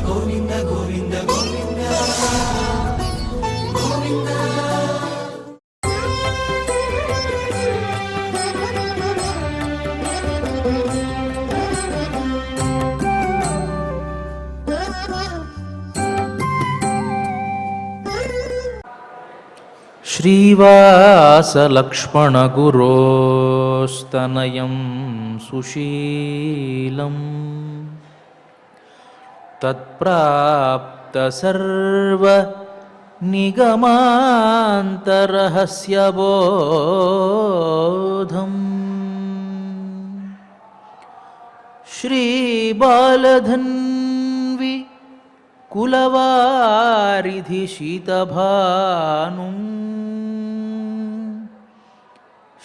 గోవింద గోవింద గోవింద గోవింద. శ్రీవాసలక్ష్మణగురోస్తనయం సుశీలం తత్ప్రాప్తసర్వనిగమాంతరహస్యబోధం శ్రీబాలధన్వి కులవారిధి శీతభానుం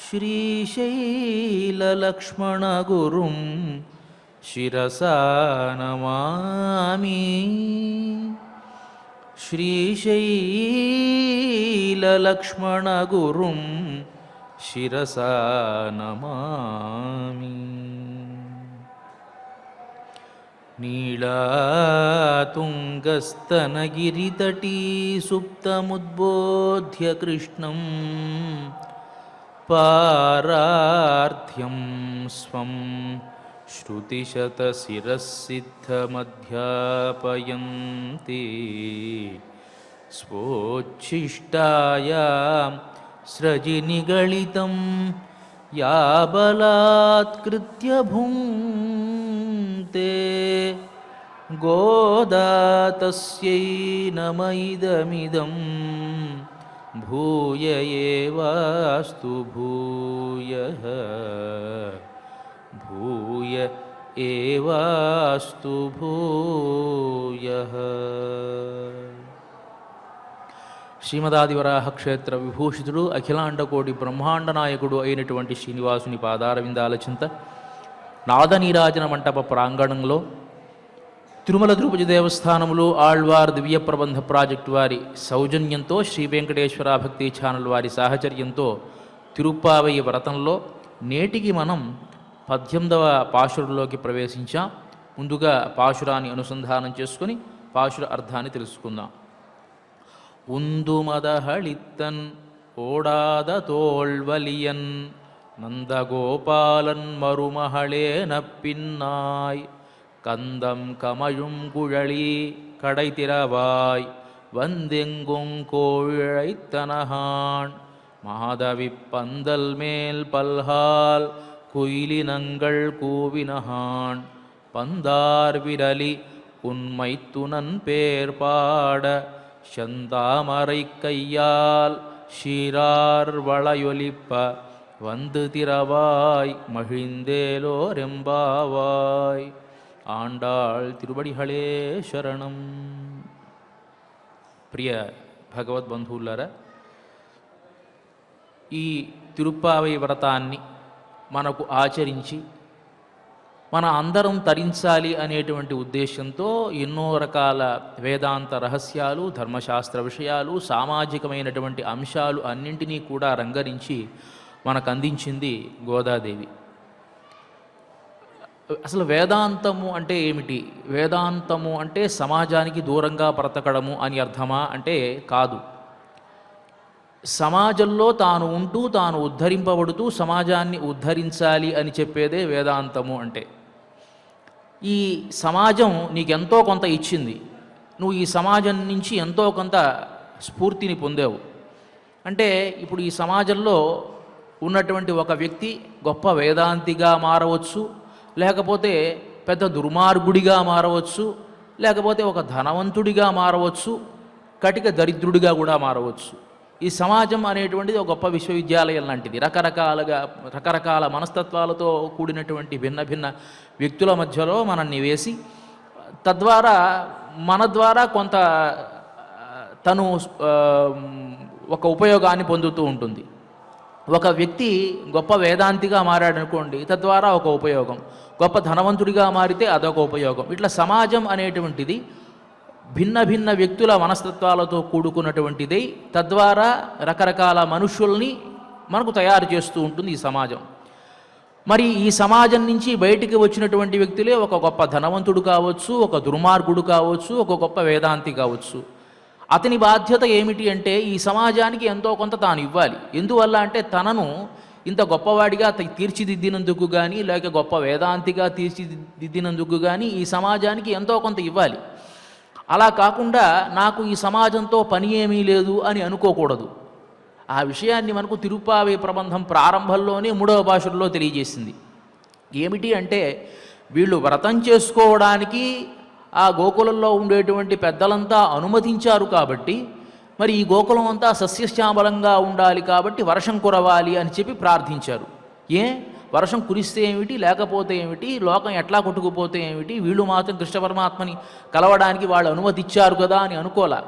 శ్రీశైలలక్ష్మణగురుం శిరసా నమామి. శ్రీశైలలక్ష్మణగురుం శిరసా నమామి. నీళాతుంగస్తనగిరితటీ సుప్తముద్బోధ్య కృష్ణం పారార్థ్యం స్వం శ్రుతిశతశిరసిద్ధమధ్యాపయంతి స్వోచ్ఛిష్టాయాం స్రజినిగళితం యా బలాత్కృత్య భుంక్తే గోదా తస్యై నమ ఇదమిదం భూయ ఏవాస్తు భూయః భూయ ఏవాస్తు భూయః. శ్రీమదాదివరాహ క్షేత్ర విభూషితుడు అఖిలాండకోటి బ్రహ్మాండ నాయకుడు అయినటువంటి శ్రీనివాసుని పాదారవిందాల చింత నాదనీరాజన మంటప ప్రాంగణంలో తిరుమల తిరుపతి దేవస్థానములు ఆళ్వార్ దివ్య ప్రబంధ ప్రాజెక్టు వారి సౌజన్యంతో శ్రీ వెంకటేశ్వర భక్తి ఛానల్ వారి సాహచర్యంతో తిరుప్పావై వ్రతంలో నేటికి మనం 18వ పాశురంలోకి ప్రవేశించాం. ముందుగా పాశురాన్ని అనుసంధానం చేసుకుని పాశుర అర్థాన్ని తెలుసుకుందాం. ఉందుమదహళిత్తన్ ఓడాద తోళ్వలియన్ నందగోపాలన్ మరుమహళేన పిన్నాయ్ கந்தம் கமழும் குழலி கடைத்திரவாய் வந்தெங்குங்கோழைத்தனஹான் மாதவி பந்தல் மேல் பல்ஹால் குயிலினங்கள் கூவினஹான் பந்தார் விரலி உன்மைத்துனன் பேர் பாட சந்தாமரை கையால் ஷீரார் வளையொலிப்ப வந்து திரவாய் மகிழ்ந்தேலோரெம்பாவாய். ఆండాళ్ తిరుబడిహళే శరణం. ప్రియ భగవద్బంధువులారా, ఈ తిరుప్పావై వ్రతాన్ని మనకు ఆచరించి మన అందరం తరించాలి అనేటువంటి ఉద్దేశంతో ఎన్నో రకాల వేదాంత రహస్యాలు, ధర్మశాస్త్ర విషయాలు, సామాజికమైనటువంటి అంశాలు అన్నింటినీ కూడా రంగరించి మనకు అందించింది గోదాదేవి. అసలు వేదాంతము అంటే ఏమిటి? వేదాంతము అంటే సమాజానికి దూరంగా బ్రతకడము అని అర్థమా అంటే కాదు. సమాజంలో తాను ఉంటూ తాను ఉద్ధరింపబడుతూ సమాజాన్ని ఉద్ధరించాలి అని చెప్పేదే వేదాంతము అంటే. ఈ సమాజం నీకెంతో కొంత ఇచ్చింది, నువ్వు ఈ సమాజం నుంచి ఎంతో కొంత స్ఫూర్తిని పొందావు అంటే, ఇప్పుడు ఈ సమాజంలో ఉన్నటువంటి ఒక వ్యక్తి గొప్ప వేదాంతిగా మారవచ్చు, లేకపోతే పెద్ద దుర్మార్గుడిగా మారవచ్చు, లేకపోతే ఒక ధనవంతుడిగా మారవచ్చు, కటిక దరిద్రుడిగా కూడా మారవచ్చు. ఈ సమాజం అనేటువంటిది ఒక గొప్ప విశ్వవిద్యాలయం లాంటిది. రకరకాల మనస్తత్వాలతో కూడినటువంటి భిన్న భిన్న వ్యక్తుల మధ్యలో మనల్ని వేసి తద్వారా మన ద్వారా కొంత తను ఒక ఉపయోగాన్ని పొందుతూ ఉంటుంది. ఒక వ్యక్తి గొప్ప వేదాంతిగా మారాడనుకోండి, తద్వారా ఒక ఉపయోగం. గొప్ప ధనవంతుడిగా మారితే అదొక ఉపయోగం. ఇట్లా సమాజం అనేటువంటిది భిన్న భిన్న వ్యక్తుల మనస్తత్వాలతో కూడుకున్నటువంటిది. తద్వారా రకరకాల మనుషుల్ని మనకు తయారు చేస్తూ ఉంటుంది ఈ సమాజం. మరి ఈ సమాజం నుంచి బయటికి వచ్చినటువంటి వ్యక్తులే ఒక గొప్ప ధనవంతుడు కావచ్చు, ఒక దుర్మార్గుడు కావచ్చు, ఒక గొప్ప వేదాంతి కావచ్చు. అతని బాధ్యత ఏమిటి అంటే ఈ సమాజానికి ఎంతో కొంత తాను ఇవ్వాలి. ఎందువల్ల అంటే తనను ఇంత గొప్పవాడిగా తీర్చిదిద్దినందుకు కానీ, లేక గొప్ప వేదాంతిగా తీర్చిదిద్దినందుకు కానీ ఈ సమాజానికి ఎంతో కొంత ఇవ్వాలి. అలా కాకుండా నాకు ఈ సమాజంతో పని ఏమీ లేదు అని అనుకోకూడదు. ఆ విషయాన్ని మనకు తిరుప్పావై ప్రబంధం ప్రారంభంలోనే 3వ భాషల్లో తెలియజేసింది. ఏమిటి అంటే వీళ్ళు వ్రతం చేసుకోవడానికి ఆ గోకులంలో ఉండేటువంటి పెద్దలంతా అనుమతించారు కాబట్టి, మరి ఈ గోకులం అంతా సస్యశ్యామలంగా ఉండాలి కాబట్టి వర్షం కురవాలి అని చెప్పి ప్రార్థించారు. వర్షం కురిస్తే ఏమిటి, లేకపోతే ఏమిటి, లోకం ఎట్లా కొట్టుకుపోతే ఏమిటి, వీళ్ళు మాత్రం కృష్ణ పరమాత్మని కలవడానికి వాళ్ళు అనుమతిచ్చారు కదా అని అనుకోలే.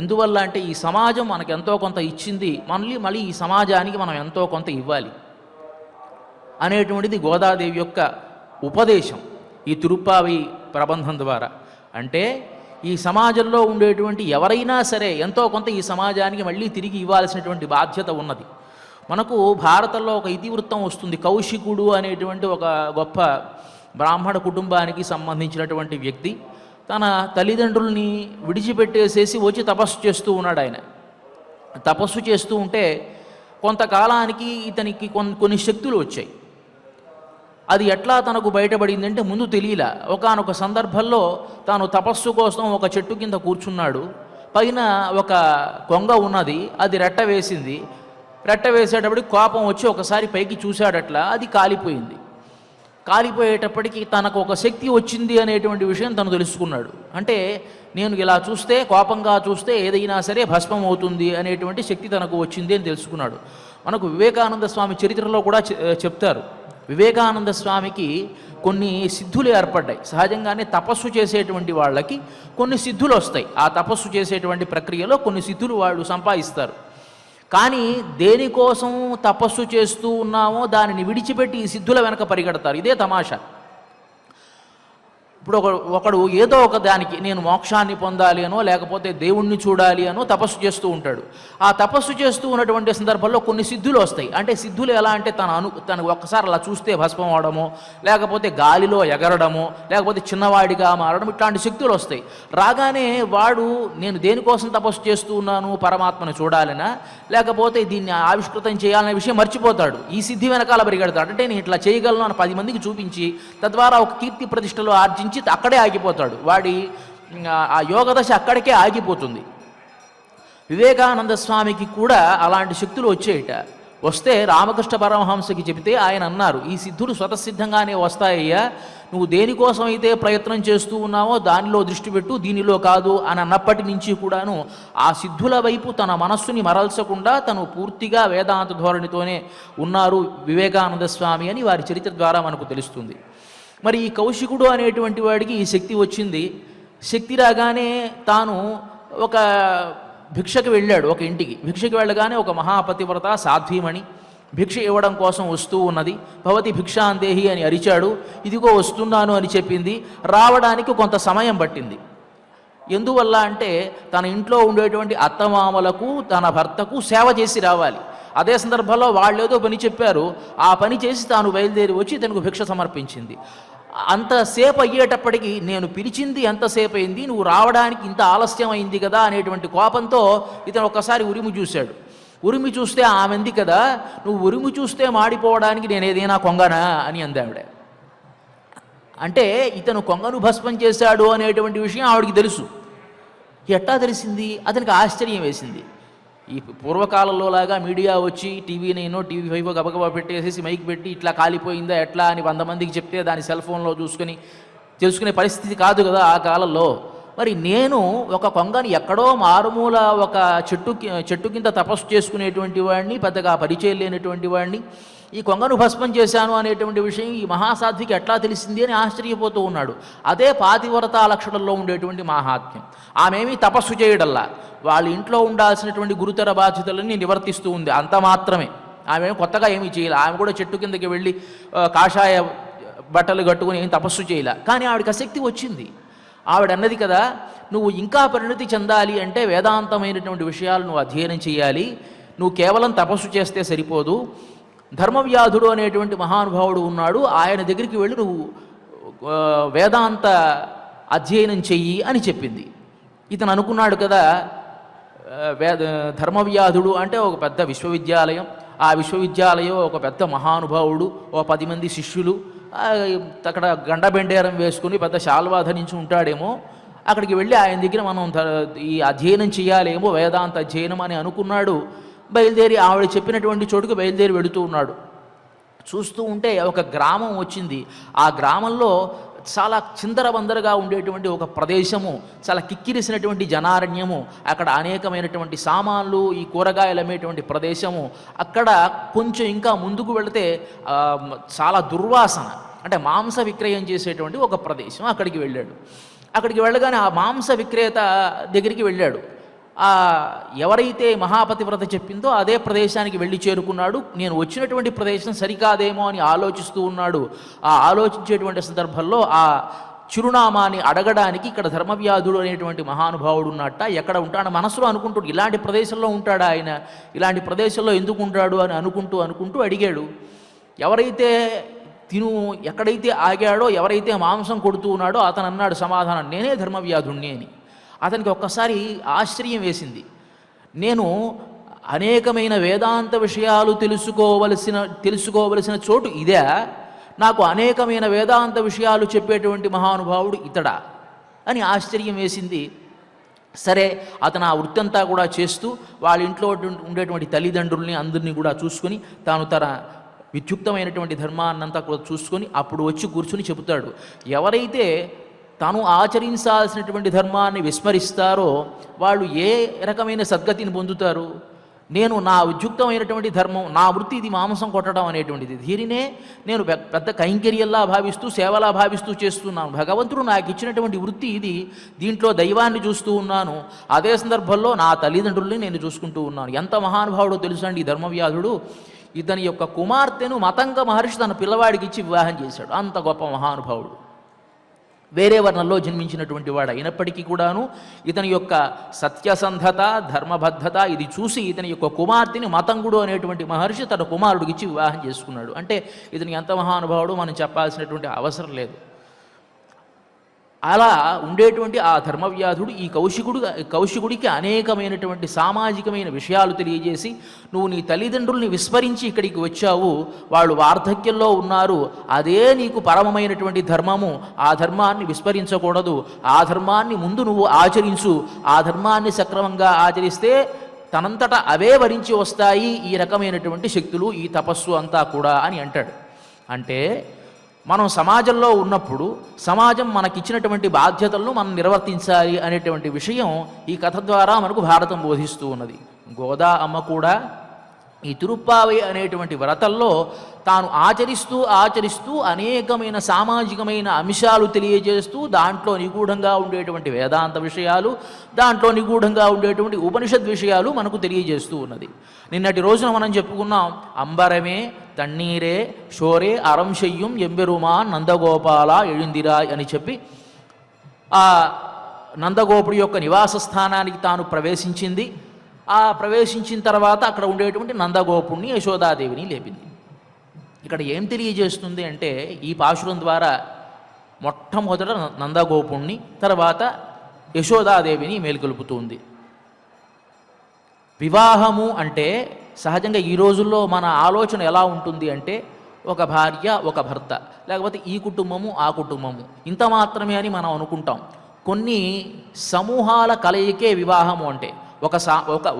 ఎందువల్ల అంటే ఈ సమాజం మనకు ఎంతో కొంత ఇచ్చింది, మళ్ళీ ఈ సమాజానికి మనం ఎంతో కొంత ఇవ్వాలి అనేటువంటిది గోదాదేవి యొక్క ఉపదేశం ఈ తిరుప్పావై ప్రబంధం ద్వారా. అంటే ఈ సమాజంలో ఉండేటువంటి ఎవరైనా సరే ఎంతో కొంత ఈ సమాజానికి మళ్ళీ తిరిగి ఇవ్వాల్సినటువంటి బాధ్యత ఉన్నది. మనకు భారతంలో ఒక ఇతివృత్తం వస్తుంది. కౌశికుడు అనేటువంటి ఒక గొప్ప బ్రాహ్మణ కుటుంబానికి సంబంధించినటువంటి వ్యక్తి తన తల్లిదండ్రుల్ని విడిచిపెట్టేసేసి వచ్చి తపస్సు చేస్తూ ఉన్నాడు. ఆయన తపస్సు చేస్తూ ఉంటే కొంతకాలానికి ఇతనికి కొన్ని శక్తులు వచ్చాయి. అది ఎట్లా తనకు బయటపడిందంటే ముందు తెలియలా. ఒకానొక సందర్భంలో తాను తపస్సు కోసం ఒక చెట్టు కింద కూర్చున్నాడు. పైన ఒక కొంగ ఉన్నది, అది రెట్ట వేసింది. రెట్ట వేసేటప్పటికి కోపం వచ్చి ఒకసారి పైకి చూశాడట్లా, అది కాలిపోయింది. కాలిపోయేటప్పటికి తనకు ఒక శక్తి వచ్చింది అనేటువంటి విషయం తను తెలుసుకున్నాడు. అంటే నేను ఇలా చూస్తే, కోపంగా చూస్తే ఏదైనా సరే భస్మం అవుతుంది అనేటువంటి శక్తి తనకు వచ్చింది అని తెలుసుకున్నాడు. మనకు వివేకానంద స్వామి చరిత్రలో కూడా చెప్తారు. వివేకానంద స్వామికి కొన్ని సిద్ధులు ఏర్పడ్డాయి. సహజంగానే తపస్సు చేసేటువంటి వాళ్ళకి కొన్ని సిద్ధులు వస్తాయి. ఆ తపస్సు చేసేటువంటి ప్రక్రియలో కొన్ని సిద్ధులు వాళ్ళు సంపాదిస్తారు. కానీ దేనికోసం తపస్సు చేస్తూ ఉన్నామో దానిని విడిచిపెట్టి ఈ సిద్ధుల వెనక పరిగెడతారు. ఇదే తమాషా. ఇప్పుడు ఒకడు ఏదో ఒక దానికి నేను మోక్షాన్ని పొందాలి అనో లేకపోతే దేవుణ్ణి చూడాలి అనో తపస్సు చేస్తూ ఉంటాడు. ఆ తపస్సు చేస్తూ ఉన్నటువంటి సందర్భంలో కొన్ని సిద్ధులు వస్తాయి. అంటే సిద్ధులు ఎలా అంటే తనకు ఒక్కసారి అలా చూస్తే భస్మం అవడమో, లేకపోతే గాలిలో ఎగరడమో, లేకపోతే చిన్నవాడిగా మారడం, ఇట్లాంటి శక్తులు వస్తాయి. రాగానే వాడు నేను దేనికోసం తపస్సు చేస్తూ ఉన్నాను, పరమాత్మను చూడాలనా లేకపోతే దీన్ని ఆవిష్కృతం చేయాలనే విషయం మర్చిపోతాడు. ఈ సిద్ధి వెనకాల పరిగెడతాడు. అంటే నేను ఇట్లా చేయగలను అని 10 మందికి చూపించి తద్వారా ఒక కీర్తి ప్రతిష్టలు ఆర్జించి అక్కడే ఆగిపోతాడు. వాడి ఆ యోగదశ అక్కడికే ఆగిపోతుంది. వివేకానంద స్వామికి కూడా అలాంటి శక్తులు వచ్చేయట. వస్తే రామకృష్ణ పరమహంసకి చెబితే ఆయన అన్నారు, ఈ సిద్ధులు స్వతసిద్ధంగానే వస్తాయ్యా, నువ్వు దేనికోసం అయితే ప్రయత్నం చేస్తూ ఉన్నావో దానిలో దృష్టి పెట్టు, దీనిలో కాదు అని అన్నప్పటి నుంచి కూడాను ఆ సిద్ధుల వైపు తన మనస్సుని మరల్చకుండా తను పూర్తిగా వేదాంత ధోరణితోనే ఉన్నారు వివేకానంద స్వామి అని వారి చరిత్ర ద్వారా మనకు తెలుస్తుంది. మరి ఈ కౌశికుడు అనేటువంటి వాడికి ఈ శక్తి వచ్చింది. శక్తి రాగానే తాను ఒక భిక్షకు వెళ్ళాడు. ఒక ఇంటికి భిక్షకు వెళ్ళగానే ఒక మహాపతివ్రత సాధ్వీమణి భిక్ష ఇవ్వడం కోసం వస్తూ ఉన్నది. భవతి భిక్షాందేహి అని అరిచాడు. ఇదిగో వస్తున్నాను అని చెప్పింది. రావడానికి కొంత సమయం పట్టింది. ఎందువల్ల అంటే తన ఇంట్లో ఉండేటువంటి అత్తమామలకు తన భర్తకు సేవ చేసి రావాలి. అదే సందర్భంలో వాళ్ళు ఏదో పని చెప్పారు, ఆ పని చేసి తాను బయలుదేరి వచ్చి తనకు భిక్ష సమర్పించింది. అంతసేపు అయ్యేటప్పటికీ నేను పిలిచింది ఎంతసేపు అయింది, నువ్వు రావడానికి ఇంత ఆలస్యం అయింది కదా అనేటువంటి కోపంతో ఇతను ఒక్కసారి ఉరిమి చూశాడు. ఉరిమి చూస్తే ఆమెంది కదా, నువ్వు ఉరిమి చూస్తే మాడిపోవడానికి నేను ఏదైనా కొంగనా అని అందావిడ. అంటే ఇతను కొంగను భస్మం చేశాడు అనేటువంటి విషయం ఆవిడికి తెలుసు. ఎట్లా తెలిసింది? అతనికి ఆశ్చర్యం వేసింది. ఈ పూర్వకాలంలో లాగా మీడియా వచ్చి టీవీ9 టీవీ5 గబగబా పెట్టేసేసి మైక్ పెట్టి ఇట్లా కాలిపోయిందా ఎట్లా అని 100 మందికి చెప్తే దాని సెల్ ఫోన్లో తెలుసుకునే పరిస్థితి కాదు కదా ఆ కాలంలో. మరి నేను ఒక కొంగని ఎక్కడో మారుమూల ఒక చెట్టు కింద తపస్సు చేసుకునేటువంటి వాడిని, పెద్దగా పరిచయం లేనటువంటి వాడిని, ఈ కొంగను భస్మం చేశాను అనేటువంటి విషయం ఈ మహాసాధ్వికి ఎట్లా తెలిసింది అని ఆశ్చర్యపోతూ ఉన్నాడు. అదే పాతివ్రతా లక్షణంలో ఉండేటువంటి మహాత్మ్యం. ఆమెమీ తపస్సు చేయడల్లా, వాళ్ళ ఇంట్లో ఉండాల్సినటువంటి గురుతర బాధ్యతలన్నీ నివర్తిస్తూ ఉంది, అంత మాత్రమే. ఆమె కొత్తగా ఏమీ చేయాలి. ఆమె కూడా చెట్టు కిందకి వెళ్ళి కాషాయ బట్టలు కట్టుకుని ఏం తపస్సు చేయలే. కానీ ఆవిడకి ఆసక్తి వచ్చింది. ఆవిడ అన్నది కదా, నువ్వు ఇంకా పరిణతి చెందాలి అంటే వేదాంతమైనటువంటి విషయాలు నువ్వు అధ్యయనం చేయాలి. నువ్వు కేవలం తపస్సు చేస్తే సరిపోదు. ధర్మవ్యాధుడు అనేటువంటి మహానుభావుడు ఉన్నాడు, ఆయన దగ్గరికి వెళ్ళి నువ్వు వేదాంత అధ్యయనం చెయ్యి అని చెప్పింది. ఇతను అనుకున్నాడు కదా, ధర్మవ్యాధుడు అంటే ఒక పెద్ద విశ్వవిద్యాలయం, ఆ విశ్వవిద్యాలయం ఒక పెద్ద మహానుభావుడు, ఓ 10 మంది శిష్యులు, అక్కడ గండబెండేరం వేసుకుని పెద్ద శాల్వా ధరించి ఉంటాడేమో, అక్కడికి వెళ్ళి ఆయన దగ్గర మనం ఈ అధ్యయనం చేయాలేమో, వేదాంత అధ్యయనం అని అనుకున్నాడు. బయలుదేరి ఆవిడ చెప్పినటువంటి చోటుకు బయలుదేరి వెళుతూ ఉన్నాడు. చూస్తూ ఉంటే ఒక గ్రామం వచ్చింది. ఆ గ్రామంలో చాలా చిందరబందరగా ఉండేటువంటి ఒక ప్రదేశము, చాలా కిక్కిరిసినటువంటి జనారణ్యము, అక్కడ అనేకమైనటువంటి సామాన్లు, ఈ కూరగాయలు అమ్మేటువంటి ప్రదేశము. అక్కడ కొంచెం ఇంకా ముందుకు వెళితే చాలా దుర్వాసన, అంటే మాంస విక్రయం చేసేటువంటి ఒక ప్రదేశం. అక్కడికి వెళ్ళాడు. అక్కడికి వెళ్ళగానే ఆ మాంస విక్రేత దగ్గరికి వెళ్ళాడు. ఎవరైతే మహాపతివ్రత చెప్పిందో అదే ప్రదేశానికి వెళ్ళి చేరుకున్నాడు. నేను వచ్చినటువంటి ప్రదేశం సరికాదేమో అని ఆలోచిస్తూ ఉన్నాడు. ఆ ఆలోచించేటువంటి సందర్భంలో ఆ చిరునామాని అడగడానికి ఇక్కడ ధర్మవ్యాధుడు అనేటువంటి మహానుభావుడు ఉన్నట్ట, ఎక్కడ ఉంటాడు మనసులో అనుకుంటూ, ఇలాంటి ప్రదేశంలో ఉంటాడా ఆయన, ఇలాంటి ప్రదేశంలో ఎందుకు ఉంటాడు అని అనుకుంటూ అడిగాడు. ఎవరైతే ఎక్కడైతే ఆగాడో, ఎవరైతే మాంసం కొడుతూ ఉన్నాడో అతను అన్నాడు సమాధానం, నేనే ధర్మవ్యాధుణ్ణి అని. అతనికి ఒక్కసారి ఆశ్చర్యం వేసింది. నేను అనేకమైన వేదాంత విషయాలు తెలుసుకోవలసిన చోటు ఇదే, నాకు అనేకమైన వేదాంత విషయాలు చెప్పేటువంటి మహానుభావుడు ఇతడా అని ఆశ్చర్యం వేసింది. సరే, అతను ఆ వృత్తంతా కూడా చేస్తూ వాళ్ళ ఇంట్లో ఉండేటువంటి తల్లిదండ్రుల్ని అందరినీ కూడా చూసుకొని తాను తన విద్యుక్తమైనటువంటి ధర్మాన్నంతా కూడా చూసుకొని అప్పుడు వచ్చి కూర్చుని చెబుతాడు, ఎవరైతే తాను ఆచరించాల్సినటువంటి ధర్మాన్ని విస్మరిస్తారో వాళ్ళు ఏ రకమైన సద్గతిని పొందుతారు? నేను నా ఉద్యుక్తమైనటువంటి ధర్మం, నా వృత్తి ఇది మాంసం కొట్టడం అనేటువంటిది, దీనినే నేను పెద్ద కైంకర్యంలా భావిస్తూ, సేవలా భావిస్తూ చేస్తున్నాను. భగవంతుడు నాకు ఇచ్చినటువంటి వృత్తి ఇది, దీంట్లో దైవాన్ని చూస్తూ ఉన్నాను. అదే సందర్భంలో నా తల్లిదండ్రుల్ని నేను చూసుకుంటూ ఉన్నాను. ఎంత మహానుభావుడో తెలుసండి ఈ ధర్మవ్యాధుడు. ఇతని యొక్క కుమార్తెను మతంగ మహర్షి తన పిల్లవాడికి ఇచ్చి వివాహం చేశాడు. అంత గొప్ప మహానుభావుడు. వేరే వర్ణంలో జన్మించినటువంటి వాడు అయినప్పటికీ కూడాను ఇతని యొక్క సత్యసంధత, ధర్మబద్ధత ఇది చూసి ఇతని యొక్క కుమార్తెని మతంగుడు అనేటువంటి మహర్షి తన కుమారుడికి ఇచ్చి వివాహం చేసుకున్నాడు. అంటే ఇతని ఎంత మహానుభావుడు మనం చెప్పాల్సినటువంటి అవసరం లేదు. అలా ఉండేటువంటి ఆ ధర్మవ్యాధుడు ఈ కౌశికుడికి అనేకమైనటువంటి సామాజికమైన విషయాలు తెలియజేసి, నువ్వు నీ తల్లిదండ్రుల్ని విస్మరించి ఇక్కడికి వచ్చావు, వాళ్ళు వార్ధక్యంలో ఉన్నారు, అదే నీకు పరమమైనటువంటి ధర్మము, ఆ ధర్మాన్ని విస్మరించకూడదు, ఆ ధర్మాన్ని ముందు నువ్వు ఆచరించు, ఆ ధర్మాన్ని సక్రమంగా ఆచరిస్తే తనంతట అవే వరించి వస్తాయి ఈ రకమైనటువంటి శక్తులు, ఈ తపస్సు అంతా కూడా అని అంటాడు. అంటే మనం సమాజంలో ఉన్నప్పుడు సమాజం మనకిచ్చినటువంటి బాధ్యతలను మనం నిర్వర్తించాలి అనేటువంటి విషయం ఈ కథ ద్వారా మనకు భారతం బోధిస్తూ ఉన్నది. గోదా అమ్మ కూడా ఈ తిరుప్పావై అనేటువంటి వ్రతంలో తాను ఆచరిస్తూ అనేకమైన సామాజికమైన అంశాలు తెలియజేస్తూ, దాంట్లో నిగూఢంగా ఉండేటువంటి వేదాంత విషయాలు, దాంట్లో నిగూఢంగా ఉండేటువంటి ఉపనిషద్ విషయాలు మనకు తెలియజేస్తూ ఉన్నది. నిన్నటి రోజున మనం చెప్పుకున్నాం, అంబరమే తన్నీరే షోరే అరం చెయ్యం ఎంబెరుమాన్ నందగోపాల ఎഴുందిరాయ్ అని చెప్పి ఆ నందగోపుడి యొక్క నివాస స్థానానికి తాను ప్రవేశించింది. ఆ ప్రవేశించిన తర్వాత అక్కడ ఉండేటువంటి నందగోపుణ్ణి, యశోదాదేవిని లేపింది. ఇక్కడ ఏం తెలియజేస్తుంది అంటే ఈ పాశురం ద్వారా మొట్టమొదట నందగోపుణ్ణి, తర్వాత యశోదాదేవిని మేలుకొలుపుతుంది. వివాహము అంటే సహజంగా ఈ రోజుల్లో మన ఆలోచన ఎలా ఉంటుంది అంటే ఒక భార్య ఒక భర్త, లేకపోతే ఈ కుటుంబము ఆ కుటుంబము ఇంత మాత్రమే అని మనం అనుకుంటాం. కొన్ని సమూహాల కలయికే వివాహము అంటే,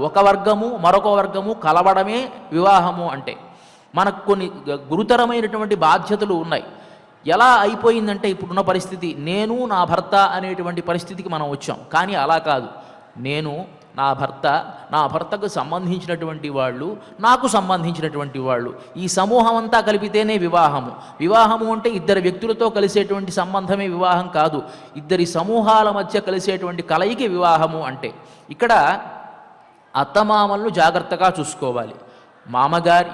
ఒక వర్గము మరొక వర్గము కలవడమే వివాహము అంటే. మనకు కొన్ని గురుతరమైనటువంటి బాధ్యతలు ఉన్నాయి. ఎలా అయిపోయిందంటే ఇప్పుడున్న పరిస్థితి, నేను నా భర్త అనేటువంటి పరిస్థితికి మనం వచ్చాం. కానీ అలా కాదు, నేను నా భర్తకు సంబంధించినటువంటి వాళ్ళు, నాకు సంబంధించినటువంటి వాళ్ళు, ఈ సమూహం అంతా కలిపితేనే వివాహము. వివాహము అంటే ఇద్దరు వ్యక్తులతో కలిసేటువంటి సంబంధమే వివాహం కాదు, ఇద్దరి సమూహాల మధ్య కలిసేటువంటి కలయికి వివాహము అంటే. ఇక్కడ అత్తమామలను జాగ్రత్తగా చూసుకోవాలి, మామగారు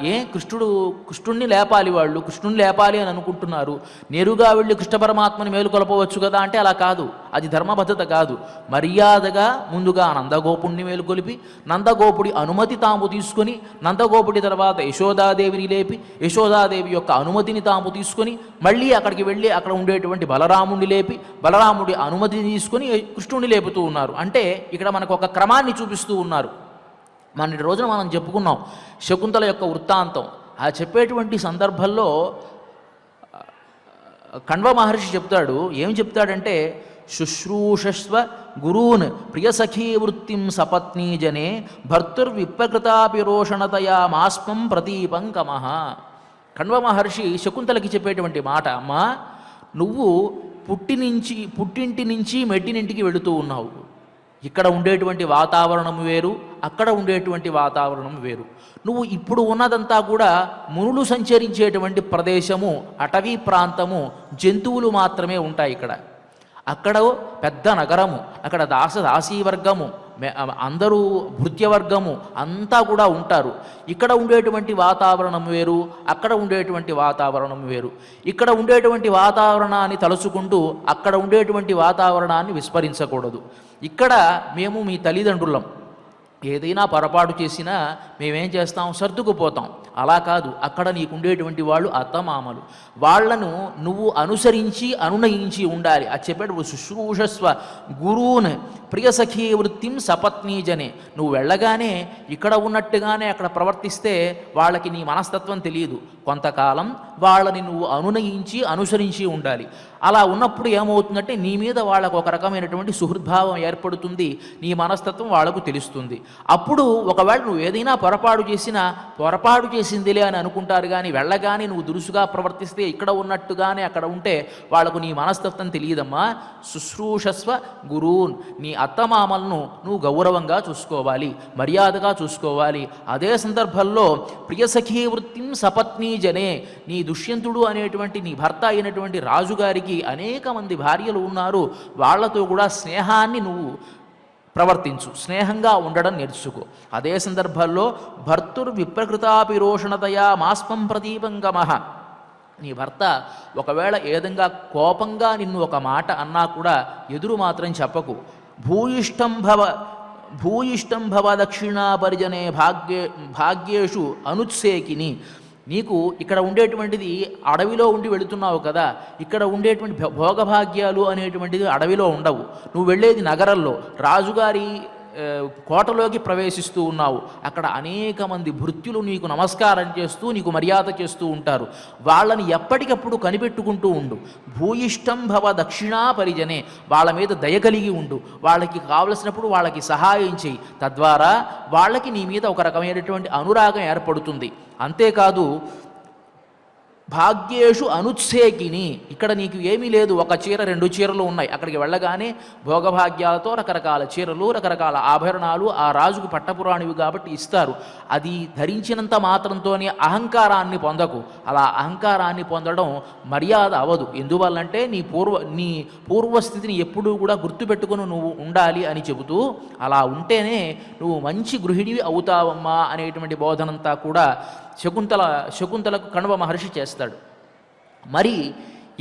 కృష్ణుణ్ణి లేపాలి, వాళ్ళు కృష్ణుణ్ణి లేపాలి అని అనుకుంటున్నారు, నేరుగా వెళ్ళి కృష్ణ పరమాత్మని మేలుకొలపవచ్చు కదా అంటే అలా కాదు, అది ధర్మబద్ధత కాదు. మర్యాదగా ముందుగా నందగోపుణ్ణి మేలుకొలిపి నందగోపుడి అనుమతి తాము తీసుకొని, నందగోపుడి తర్వాత యశోదాదేవిని లేపి యశోదాదేవి యొక్క అనుమతిని తాము తీసుకొని మళ్ళీ అక్కడికి వెళ్ళి అక్కడ ఉండేటువంటి బలరాముడిని లేపి బలరాముడి అనుమతిని తీసుకొని కృష్ణుడిని లేపుతూ ఉన్నారు. అంటే ఇక్కడ మనకు ఒక క్రమాన్ని చూపిస్తూ ఉన్నారు. మొన్నటి రోజున మనం చెప్పుకున్నాం శకుంతల యొక్క వృత్తాంతం. ఆ చెప్పేటువంటి సందర్భంలో కణ్వ మహర్షి చెప్తాడు, ఏం చెప్తాడంటే, శుశ్రూషస్వ గురూన్ ప్రియసఖీ వృత్తిం సపత్నీ జనే భర్తుర్విప్రకృతాపిరోషణతయా మాస్మం ప్రతీపంకమః. కణ్వ మహర్షి శకుంతలకి చెప్పేటువంటి మాట, అమ్మా నువ్వు పుట్టింటి నుంచి మెట్టినింటికి వెళుతూ ఉన్నావు. ఇక్కడ ఉండేటువంటి వాతావరణం వేరు, అక్కడ ఉండేటువంటి వాతావరణం వేరు. నువ్వు ఇప్పుడు ఉన్నదంతా కూడా మునులు సంచరించేటువంటి ప్రదేశము, అటవీ ప్రాంతము, జంతువులు మాత్రమే ఉంటాయి ఇక్కడ. అక్కడ పెద్ద నగరము, అక్కడ దాసీవర్గము, అందరూ భృత్యవర్గము అంతా కూడా ఉంటారు. ఇక్కడ ఉండేటువంటి వాతావరణం వేరు, అక్కడ ఉండేటువంటి వాతావరణం వేరు. ఇక్కడ ఉండేటువంటి వాతావరణాన్ని తలుచుకుంటూ అక్కడ ఉండేటువంటి వాతావరణాన్ని విస్మరించకూడదు. ఇక్కడ మేము మీ తల్లిదండ్రులం, ఏదైనా పొరపాటు చేసినా మేమేం చేస్తాం, సర్దుకుపోతాం. అలా కాదు, అక్కడ నీకుండేటువంటి వాళ్ళు అత్తమామలు, వాళ్లను నువ్వు అనుసరించి అనునయించి ఉండాలి. అది చెప్పాడు, శుశ్రూషస్వ గురూన్ ప్రియసఖీ వృత్తిం సపత్నీ జనే. నువ్వు వెళ్ళగానే ఇక్కడ ఉన్నట్టుగానే అక్కడ ప్రవర్తిస్తే వాళ్ళకి నీ మనస్తత్వం తెలియదు. కొంతకాలం వాళ్ళని నువ్వు అనునయించి అనుసరించి ఉండాలి. అలా ఉన్నప్పుడు ఏమవుతుందంటే నీ మీద వాళ్ళకు ఒక రకమైనటువంటి సుహృద్భావం ఏర్పడుతుంది, నీ మనస్తత్వం వాళ్లకు తెలుస్తుంది. అప్పుడు ఒకవేళ నువ్వు ఏదైనా పొరపాటు చేసినా పొరపాటు చేసిందిలే అని అనుకుంటారు, కానీ వెళ్ళగానే నువ్వు దురుసుగా ప్రవర్తిస్తే ఇక్కడ ఉన్నట్టుగానే అక్కడ ఉంటే వాళ్లకు నీ మనస్తత్వం తెలియదమ్మా. శుశ్రూషస్వ గురూన్, నీ అత్తమామలను నువ్వు గౌరవంగా చూసుకోవాలి, మర్యాదగా చూసుకోవాలి. అదే సందర్భంలో ప్రియసఖీ వృత్తిం సపత్నీ జనే, నీ దుష్యంతుడు అనేటువంటి నీ భర్త అయినటువంటి రాజుగారికి అనేక మంది భార్యలు ఉన్నారు, వాళ్లతో కూడా స్నేహాన్ని నువ్వు ప్రవర్తించు, స్నేహంగా ఉండడం నేర్చుకో. అదే సందర్భంలో భర్తుర్విప్రకృతాపిరోషణతయా మాస్మం ప్రతీపంకమః, నీ భర్త ఒకవేళ ఏదంగా కోపంగా నిన్ను ఒక మాట అన్నా కూడా ఎదురు మాత్రం చెప్పకు. భూయిష్టం భవ దక్షిణా పరిజనే భాగ్యేషు అనుత్సేకిని. నీకు ఇక్కడ ఉండేటువంటిది అడవిలో ఉండి వెళుతున్నావు కదా, ఇక్కడ ఉండేటువంటి భోగభాగ్యాలు అనేటువంటిది అడవిలో ఉండవు. నువ్వు వెళ్ళేది నగరంలో, రాజుగారి కోటలోకి ప్రవేశిస్తూ ఉన్నావు. అక్కడ అనేక మంది భృత్యులు నీకు నమస్కారం చేస్తూ నీకు మర్యాద చేస్తూ ఉంటారు. వాళ్ళని ఎప్పటికప్పుడు కనిపెట్టుకుంటూ ఉండు. భూయిష్టం భవ దక్షిణా పరిజనే, వాళ్ళ మీద దయ కలిగి ఉండు, వాళ్ళకి కావలసినప్పుడు వాళ్ళకి సహాయం చేయి. తద్వారా వాళ్ళకి నీ మీద ఒక రకమైనటువంటి అనురాగం ఏర్పడుతుంది. అంతేకాదు, భాగ్యేషు అనుత్సేకిని, ఇక్కడ నీకు ఏమీ లేదు, ఒక చీర 2 చీరలు ఉన్నాయి. అక్కడికి వెళ్ళగానే భోగభాగ్యాలతో రకరకాల చీరలు రకరకాల ఆభరణాలు ఆ రాజుకు పట్టపురాణివి కాబట్టి ఇస్తారు. అది ధరించినంత మాత్రంతోనే అహంకారాన్ని పొందకు. అలా అహంకారాన్ని పొందడం మర్యాద అవదు. ఎందువల్లంటే నీ పూర్వస్థితిని ఎప్పుడూ కూడా గుర్తుపెట్టుకుని నువ్వు ఉండాలి అని చెబుతూ, అలా ఉంటేనే నువ్వు మంచి గృహిణివి అవుతావమ్మా అనేటువంటి బోధనంతా కూడా శకుంతలకు కణ్వ మహర్షి చేస్తాడు. మరి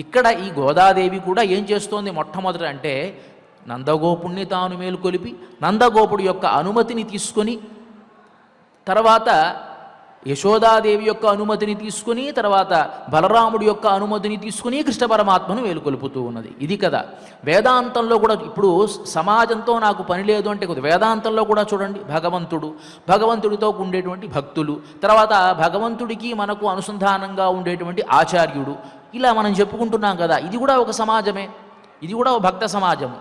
ఇక్కడ ఈ గోదాదేవి కూడా ఏం చేస్తోంది మొట్టమొదట అంటే, నందగోపుణ్ణి తాను మేలుకొలిపి నందగోపుడి యొక్క అనుమతిని తీసుకొని, తర్వాత యశోదాదేవి యొక్క అనుమతిని తీసుకుని, తర్వాత బలరాముడి యొక్క అనుమతిని తీసుకుని కృష్ణ పరమాత్మను మేలుకొలుపుతూ ఉన్నది. ఇది కదా వేదాంతంలో కూడా. ఇప్పుడు సమాజంతో నాకు పని లేదు అంటే వేదాంతంలో కూడా చూడండి, భగవంతుడితో ఉండేటువంటి భక్తులు, తర్వాత భగవంతుడికి మనకు అనుసంధానంగా ఉండేటువంటి ఆచార్యుడు, ఇలా మనం చెప్పుకుంటున్నాం కదా. ఇది కూడా ఒక సమాజమే, ఇది కూడా ఒక భక్త సమాజము.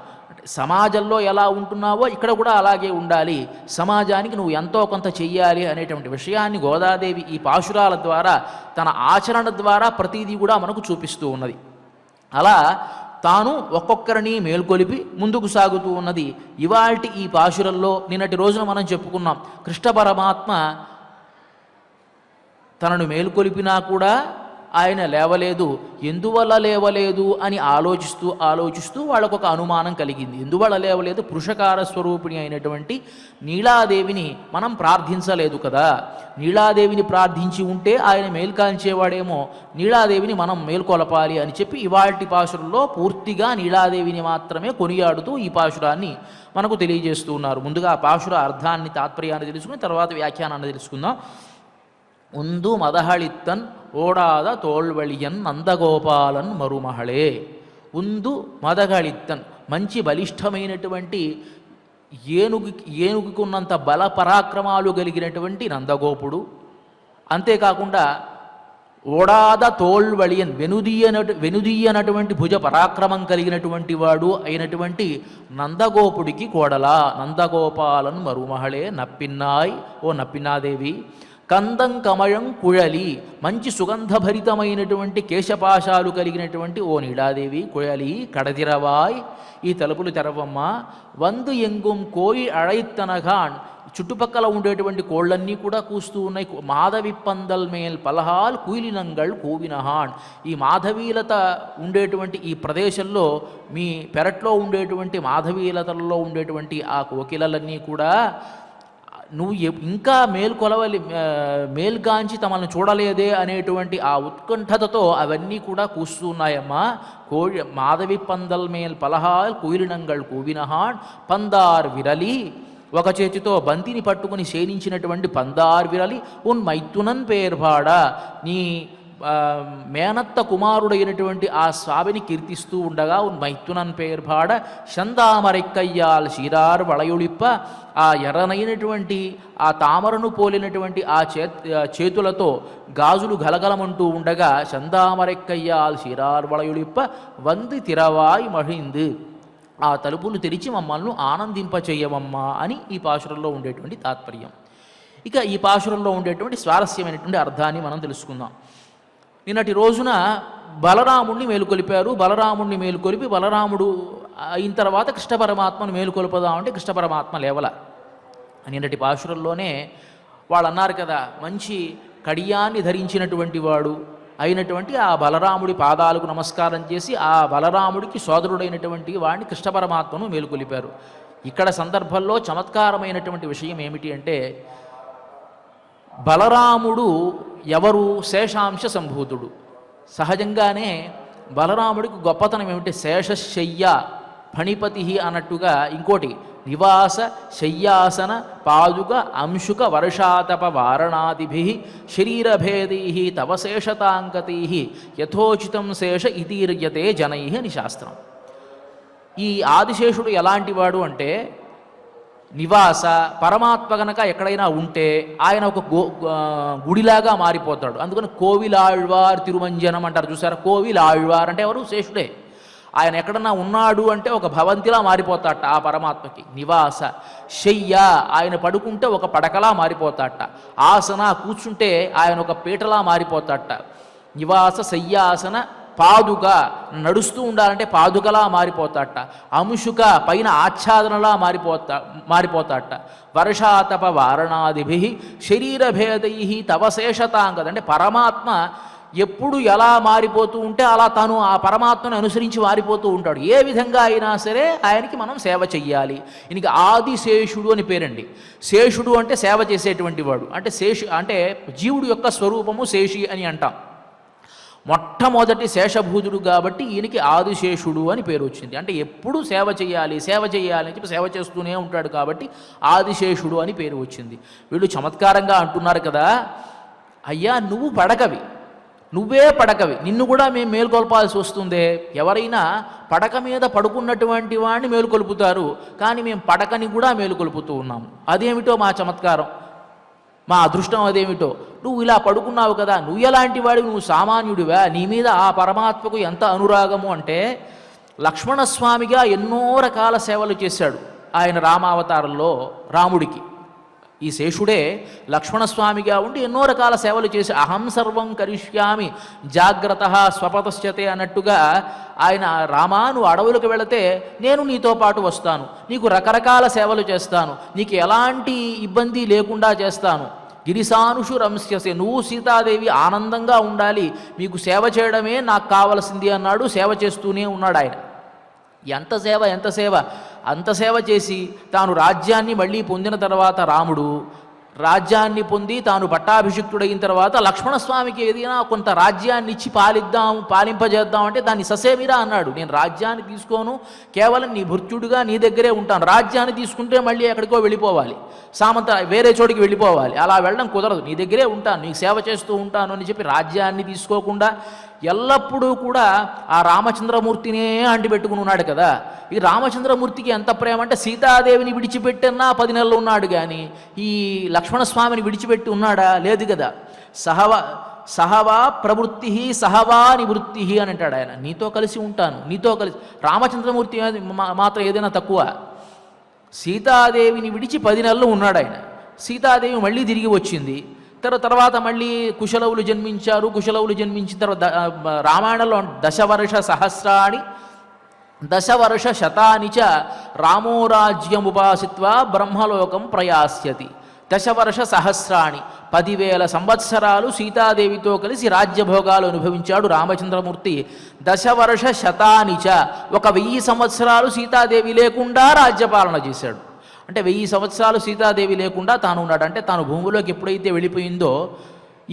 సమాజంలో ఎలా ఉంటున్నావో ఇక్కడ కూడా అలాగే ఉండాలి. సమాజానికి నువ్వు ఎంతో కొంత చెయ్యాలి అనేటువంటి విషయాన్ని గోదాదేవి ఈ పాశురాల ద్వారా, తన ఆచరణ ద్వారా ప్రతిదీ కూడా మనకు చూపిస్తూ ఉన్నది. అలా తాను ఒక్కొక్కరిని మేల్కొలిపి ముందుకు సాగుతూ ఉన్నది. ఇవాల్టి ఈ పాశురంలో నిన్నటి రోజున మనం చెప్పుకున్నాం, కృష్ణ పరమాత్మ తనను మేల్కొలిపినా కూడా ఆయన లేవలేదు. ఎందువల్ల లేవలేదు అని ఆలోచిస్తూ వాళ్ళకు ఒక అనుమానం కలిగింది. ఎందువల్ల లేవలేదు? పురుషకార స్వరూపిణి అయినటువంటి నీలాదేవిని మనం ప్రార్థించలేదు కదా. నీలాదేవిని ప్రార్థించి ఉంటే ఆయన మేల్కాల్చేవాడేమో, నీలాదేవిని మనం మేల్కొలపాలి అని చెప్పి ఇవాల్టి పాశురంలో పూర్తిగా నీలాదేవిని మాత్రమే కొనియాడుతూ ఈ పాశురాన్ని మనకు తెలియజేస్తూ ఉన్నారు. ముందుగా ఆ పాశుర అర్థాన్ని, తాత్పర్యాన్ని తెలుసుకుని తర్వాత వ్యాఖ్యానాన్ని తెలుసుకుందాం. ఉందు మదహళిత్తన్ ఓడాద తోళ్వళియన్ నందగోపాలన్ మరుమహళే. ఉందు మదహళిత్తన్, మంచి బలిష్టమైనటువంటి ఏనుగుకున్నంత బల పరాక్రమాలు కలిగినటువంటి నందగోపుడు. అంతేకాకుండా ఓడాద తోళ్వళియన్, వెనుదీయనటువంటి భుజ పరాక్రమం కలిగినటువంటి వాడు అయినటువంటి నందగోపుడికి కోడలా. నందగోపాలన్ మరుమహళే నప్పిన్నాయ్, ఓ నప్పినాదేవి. కందం కమయం కుഴలి, మంచి సుగంధభరితమైనటువంటి కేశపాశాలు కలిగినటువంటి ఓ నీలాదేవి కుഴలి కడదిరవాయ్, ఈ తలుపులు తెరవమ్మ. వందు ఎంగుం కోయి అழைత్తనగాన్, చుట్టుపక్కల ఉండేటువంటి కోళ్ళన్నీ కూడా కూస్తూ ఉన్నాయి. మాధవి పందల్ మేల్ పలహాల్ కుయిలినంగళ్ కూవినహాన్, ఈ మాధవీలత ఉండేటువంటి ఈ ప్రదేశంలో, మీ పెరట్లో ఉండేటువంటి మాధవీలతల్లో ఉండేటువంటి ఆ కోకిలలన్నీ కూడా నువ్వు ఇంకా మేల్గాంచి తమను చూడలేదే అనేటువంటి ఆ ఉత్కంఠతతో అవన్నీ కూడా కూస్తూ ఉన్నాయమ్మా. మాధవి పందల్ మేల్ పలహాల్ కుయిలినంగళ్ కూవినహాన్ పందార్ విరలి, ఒక చేతితో బంతిని పట్టుకుని శయనించినటువంటి పందార్ విరలి ఉన్ మైత్తునన్ పేర్పాడ, నీ మేనత్త కుమారుడైనటువంటి ఆ స్వామిని కీర్తిస్తూ ఉండగా ఉన్ మైత్తునన్ పేర్పాడ చందామరెక్కయ్యాల్ శీరార్ వళయుళిప్ప, ఆ ఎర్రనైనటువంటి ఆ తామరను పోలినటువంటి ఆ చేతులతో గాజులు గలగలమంటూ ఉండగా చందామరెక్కయ్యాల్ శీరార్ వళయుళిప్ప వంది తిరవాయ్ మహింద్, ఆ తలుపులు తెరిచి మమ్మల్ని ఆనందింపచేయమమ్మా అని ఈ పాశురంలో ఉండేటువంటి తాత్పర్యం. ఇక ఈ పాశురంలో ఉండేటువంటి స్వారస్యమైనటువంటి అర్థాన్ని మనం తెలుసుకుందాం. నిన్నటి రోజున బలరాముణ్ణి మేలుకొలిపారు. బలరాముణ్ణి మేలుకొలిపి బలరాముడు అయిన తర్వాత కృష్ణ పరమాత్మను మేలుకొల్పదామంటే కృష్ణ పరమాత్మ లేవల. నిన్నటి పాశురంలోనే వాళ్ళు అన్నారు కదా, మంచి కడియాన్ని ధరించినటువంటి వాడు అయినటువంటి ఆ బలరాముడి పాదాలకు నమస్కారం చేసి ఆ బలరాముడికి సోదరుడైనటువంటి వాడిని కృష్ణ పరమాత్మను మేలుకొలిపారు. ఇక్కడ సందర్భంలో చమత్కారమైనటువంటి విషయం ఏమిటి అంటే, బలరాముడు ఎవరు? శేషాంశ సంభూతుడు. సహజంగానే బలరాముడికి గొప్పతనం ఏమిటి? శేషశయ్య ఫణిపతి అన్నట్టుగా ఇంకోటి నివాస శయ్యాసన పాదుక అంశుక వర్షాతప వారణాదిభి శరీరభేదై తవ శేషతాంకతై యథోచితం శేష ఇతీర్యతే జనై అని శాస్త్రం. ఈ ఆదిశేషుడు ఎలాంటివాడు అంటే, నివాస, పరమాత్మ గనక ఎక్కడైనా ఉంటే ఆయన ఒక గుడిలాగా మారిపోతాడు. అందుకని కోవిలాళ్వార్ తిరుమంజనం అంటారు చూసారా. కోవిలాళ్వార్ అంటే ఎవరు? శేషుడే. ఆయన ఎక్కడన్నా ఉన్నాడు అంటే ఒక భవంతిలా మారిపోతాట ఆ పరమాత్మకి. నివాస శయ్య, ఆయన పడుకుంటే ఒక పడకలా మారిపోతాట. ఆసన, కూర్చుంటే ఆయన ఒక పీటలా మారిపోతాట. నివాస శయ్యాసన పాదుక, నడుస్తూ ఉండాలంటే పాదుకలా మారిపోతాట. అంశుక, పైన ఆచ్ఛాదనలా మారిపోతాట. వర్షాతప వారణాదిభి శరీరభేదై తవ శేషతాంగత, అంటే పరమాత్మ ఎప్పుడు ఎలా మారిపోతూ ఉంటే అలా తను ఆ పరమాత్మను అనుసరించి మారిపోతూ ఉంటాడు. ఏ విధంగా అయినా సరే ఆయనకి మనం సేవ చెయ్యాలి. ఈయనకి ఆదిశేషుడు అని పేరండి. శేషుడు అంటే సేవ చేసేటువంటి వాడు. అంటే అంటే జీవుడు యొక్క స్వరూపము శేషి అని అంటాం. మొట్టమొదటి శేషభూతుడు కాబట్టి ఈయనకి ఆదిశేషుడు అని పేరు వచ్చింది. అంటే ఎప్పుడు సేవ చేయాలి అని చెప్పి సేవ చేస్తూనే ఉంటాడు కాబట్టి ఆదిశేషుడు అని పేరు వచ్చింది. వీళ్ళు చమత్కారంగా అంటున్నారు కదా, అయ్యా నువ్వు పడకవి, నువ్వే పడకవి, నిన్ను కూడా మేము మేలుకొల్పాల్సి వస్తుందే. ఎవరైనా పడక మీద పడుకున్నటువంటి వాడిని మేలుకొల్పుతారు, కానీ మేము పడకని కూడా మేలుకొల్పుతూ ఉన్నాము. అదేమిటో మా చమత్కారం, మా అదృష్టం అదేమిటో. నువ్వు ఇలా పడుకున్నావు కదా, నువ్వు ఎలాంటి వాడివి? నువ్వు సామాన్యుడివా? నీ మీద ఆ పరమాత్మకు ఎంత అనురాగము అంటే, లక్ష్మణస్వామిగా ఎన్నో రకాల సేవలు చేశాడు ఆయన రామావతారంలో రాముడికి. ఈ శేషుడే లక్ష్మణస్వామిగా ఉండి ఎన్నో రకాల సేవలు చేసి అహం సర్వం కరిష్యామి జాగ్రత్త స్వపతశ్చతే అన్నట్టుగా ఆయన, రామా నువ్వు అడవులకు వెళితే నేను నీతో పాటు వస్తాను, నీకు రకరకాల సేవలు చేస్తాను, నీకు ఎలాంటి ఇబ్బంది లేకుండా చేస్తాను, గిరిసానుషు రంస్యసే, నువ్వు సీతాదేవి ఆనందంగా ఉండాలి, మీకు సేవ చేయడమే నాకు కావలసింది అన్నాడు. సేవ చేస్తూనే ఉన్నాడు ఆయన. ఎంత సేవ, ఎంత సేవ, అంత సేవ చేసి తాను రాజ్యాన్ని మళ్ళీ పొందిన తర్వాత రాముడు రాజ్యాన్ని పొంది తాను పట్టాభిషిక్తుడైన తర్వాత లక్ష్మణస్వామికి ఏదైనా కొంత రాజ్యాన్ని ఇచ్చి పాలింపజేద్దాం అంటే దాన్ని ససేమిరా అన్నాడు. నేను రాజ్యాన్ని తీసుకోను, కేవలం నీ భృత్యుడిగా నీ దగ్గరే ఉంటాను. రాజ్యాన్ని తీసుకుంటే మళ్ళీ ఎక్కడికో వెళ్ళిపోవాలి, వేరే చోటికి వెళ్ళిపోవాలి, అలా వెళ్ళడం కుదరదు, నీ దగ్గరే ఉంటాను, నీకు సేవ చేస్తూ ఉంటాను అని చెప్పి రాజ్యాన్ని తీసుకోకుండా ఎల్లప్పుడూ కూడా ఆ రామచంద్రమూర్తినే అంటిపెట్టుకుని ఉన్నాడు కదా. ఈ రామచంద్రమూర్తికి ఎంత ప్రేమ అంటే సీతాదేవిని విడిచిపెట్టన్నా 10 నెలలు ఉన్నాడు, కానీ ఈ లక్ష్మణస్వామిని విడిచిపెట్టి ఉన్నాడా? లేదు కదా. సహవా ప్రవృత్తి సహవా నివృత్తి అని అంటాడు ఆయన. నీతో కలిసి ఉంటాను, నీతో కలిసి. రామచంద్రమూర్తి మాత్రం ఏదైనా తక్కువ. సీతాదేవిని విడిచి 10 నెలలు ఉన్నాడు ఆయన. సీతాదేవి మళ్ళీ తిరిగి వచ్చింది. తర్వాత మళ్ళీ కుశలవులు జన్మించారు. కుశలవులు జన్మించిన తర్వాత రామాయణంలో దశవర్ష సహస్రాణి దశవర్ష శతాని చ రామోరాజ్యముపాసిత్వా బ్రహ్మలోకం ప్రయాస్యతి. దశవర్ష సహస్రాణి 10,000 సంవత్సరాలు సీతాదేవితో కలిసి రాజ్యభోగాలు అనుభవించాడు రామచంద్రమూర్తి. దశవర్ష శతాని చ, 1000 సంవత్సరాలు సీతాదేవి లేకుండా రాజ్యపాలన చేశాడు. అంటే 1000 సంవత్సరాలు సీతాదేవి లేకుండా తాను ఉన్నాడు. అంటే తాను భూమిలోకి ఎప్పుడైతే వెళ్ళిపోయిందో,